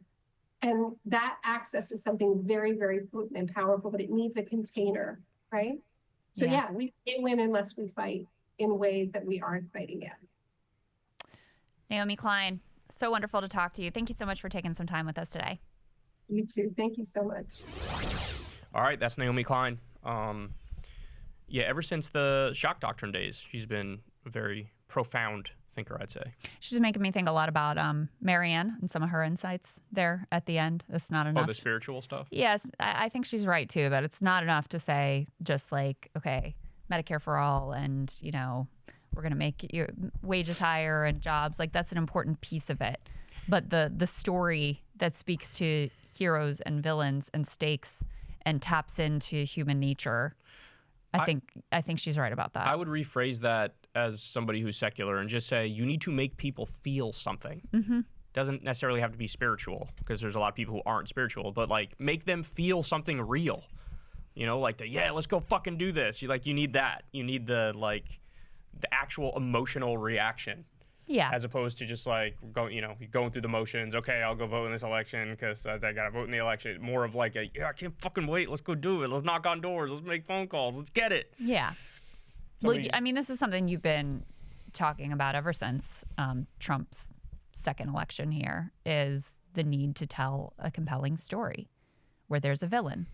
And that access is something very, very potent and powerful, but it needs a container, right? So yeah, we can't win unless we fight in ways that we aren't fighting yet. Naomi Klein, so wonderful to talk to you. Thank you so much for taking some time with us today. You too. Thank you so much. All right, that's Naomi Klein. Yeah, ever since the shock doctrine days, she's been a very profound thinker, I'd say. She's making me think a lot about Marianne and some of her insights there at the end. It's not enough. Oh, the spiritual stuff? Yes, I think she's right, too, that it's not enough to say just like, okay, Medicare for all and, you know, we're going to make your wages higher and jobs. Like, that's an important piece of it. But the story that speaks to heroes and villains and stakes and taps into human nature, I think she's right about that. I would rephrase that as somebody who's secular and just say you need to make people feel something. Mm-hmm. Doesn't necessarily have to be spiritual, because there's a lot of people who aren't spiritual, but like make them feel something real. You know, like let's go fucking do this. You need that. You need the actual emotional reaction. Yeah. As opposed to just like going through the motions. Okay, I'll go vote in this election because I got to vote in the election. More of like I can't fucking wait. Let's go do it. Let's knock on doors. Let's make phone calls. Let's get it. Yeah. Well, I mean, this is something you've been talking about ever since Trump's second election here, is the need to tell a compelling story where there's a villain.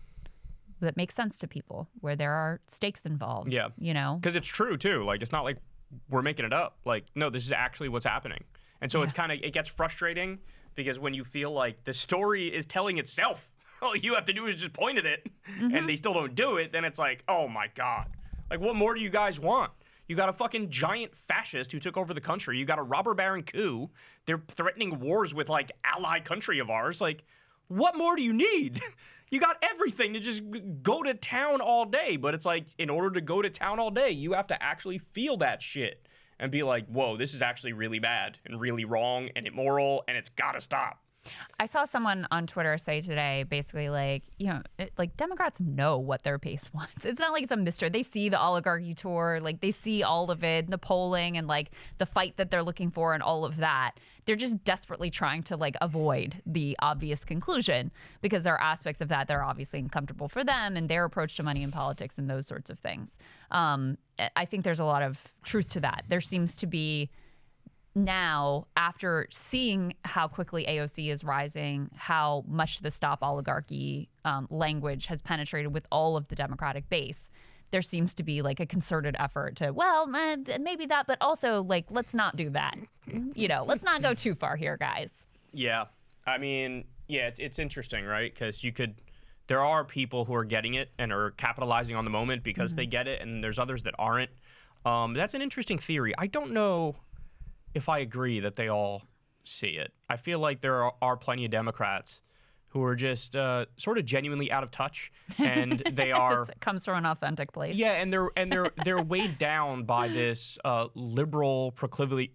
that make sense to people, where there are stakes involved. Yeah. You know? Because it's true, too. Like, it's not like we're making it up. Like, no, this is actually what's happening. And so it gets frustrating because when you feel like the story is telling itself, all you have to do is just point at it, and they still don't do it, then it's like, oh my God. Like, what more do you guys want? You got a fucking giant fascist who took over the country. You got a robber baron coup. They're threatening wars with, like, allied country of ours. Like, what more do you need? You got everything to just go to town all day. But it's like, in order to go to town all day, you have to actually feel that shit and be like, whoa, this is actually really bad and really wrong and immoral, and it's got to stop. I saw someone on Twitter say today, basically, like, like Democrats know what their base wants. It's not like it's a mystery. They see the oligarchy tour, like they see all of it, the polling and like the fight that they're looking for and all of that. They're just desperately trying to like avoid the obvious conclusion because there are aspects of that that are obviously uncomfortable for them and their approach to money in politics and those sorts of things. I think there's a lot of truth to that. There seems to be now, after seeing how quickly AOC is rising, how much the stop oligarchy language has penetrated with all of the Democratic base, there seems to be like a concerted effort to, well, maybe that, but also like, let's not do that. Let's not go too far here, guys. Yeah. I mean, yeah, it's interesting, right? Because there are people who are getting it and are capitalizing on the moment because they get it, and there's others that aren't. That's an interesting theory. I don't know if I agree that they all see it. I feel like there are plenty of Democrats who are just sort of genuinely out of touch, and they are. It comes from an authentic place. Yeah, and they're weighed down by this liberal proclivity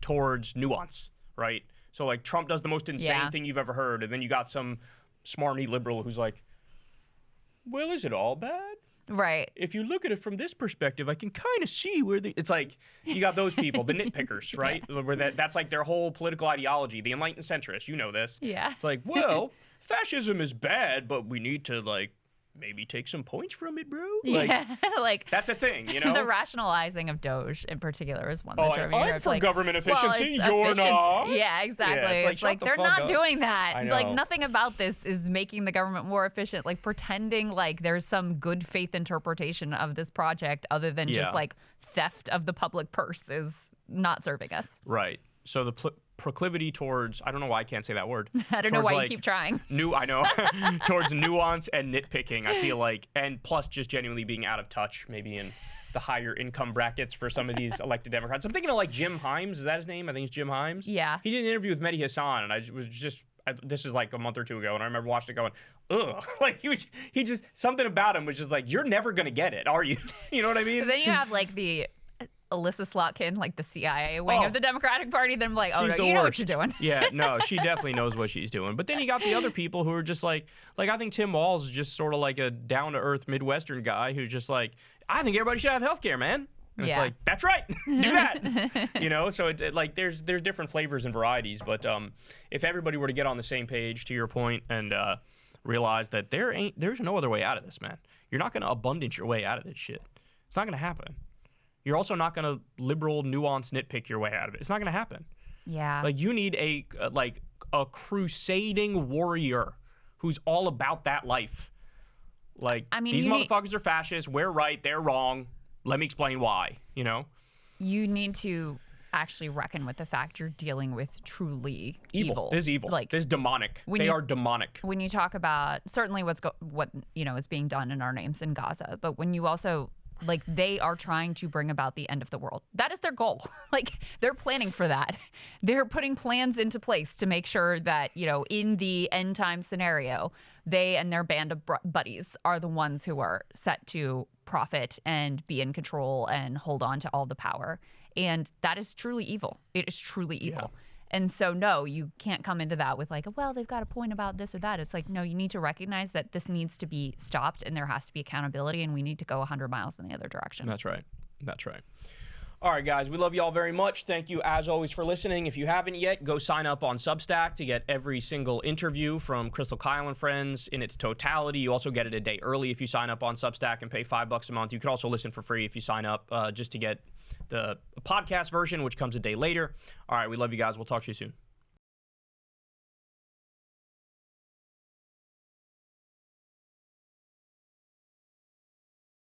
towards nuance, right? So like Trump does the most insane thing you've ever heard, and then you got some smarmy liberal who's like, "Well, is it all bad?" Right. If you look at it from this perspective, I can kind of see where it's like you got those people, the nitpickers, right? Where that's like their whole political ideology, the enlightened centrists. You know this. Yeah. It's like, well, fascism is bad, but we need to like maybe take some points from it, bro. Like, yeah, like that's a thing, The rationalizing of Doge in particular is one that drove me I'm nuts. for like, government efficiency. Well, you're not. Yeah, exactly. Yeah, it's like the they're not up. doing that. I know. Like nothing about this is making the government more efficient. Like pretending like there's some good faith interpretation of this project other than just like theft of the public purse is not serving us. Right. So the proclivity towards, I don't know why I can't say that word. I don't know why you keep trying. I know. Towards nuance and nitpicking, I feel like, and plus just genuinely being out of touch, maybe in the higher income brackets for some of these elected Democrats. I'm thinking of like Jim Himes. Is that his name? I think it's Jim Himes. Yeah. He did an interview with Mehdi Hassan, and this is like a month or two ago, and I remember watching it going, ugh. Like he just, something about him was just like, you're never going to get it, are you? You know what I mean? But then you have like the Alyssa Slotkin, like the CIA wing of the Democratic Party, then I'm like, oh no, you know what you're doing. Yeah, no, she definitely knows what she's doing. But then you got the other people who are just like I think Tim Walz is just sort of like a down-to-earth Midwestern guy who's just like, I think everybody should have health care, man. And it's like, that's right, do that. So it's like there's different flavors and varieties. But if everybody were to get on the same page, to your point, and realize that there's no other way out of this, man. You're not going to abundance your way out of this shit. It's not going to happen. You're also not going to liberal, nuance, nitpick your way out of it. It's not going to happen. Yeah. Like, you need a crusading warrior who's all about that life. Like, these motherfuckers are fascists. We're right. They're wrong. Let me explain why, You need to actually reckon with the fact you're dealing with truly evil. This is evil. Like, this is demonic. They are demonic. When you talk about certainly what is being done in our names in Gaza, but when you also like they are trying to bring about the end of the world. That is their goal. Like they're planning for that. They're putting plans into place to make sure that, in the end time scenario, they and their band of buddies are the ones who are set to profit and be in control and hold on to all the power. And that is truly evil. It is truly evil. Yeah. And so, no, you can't come into that with like, well, they've got a point about this or that. It's like, no, you need to recognize that this needs to be stopped and there has to be accountability and we need to go 100 miles in the other direction. That's right. That's right. All right, guys, we love you all very much. Thank you, as always, for listening. If you haven't yet, go sign up on Substack to get every single interview from Krystal, Kyle, and friends in its totality. You also get it a day early if you sign up on Substack and pay $5 a month. You can also listen for free if you sign up just to get the podcast version, which comes a day later. All right, we love you guys. We'll talk to you soon.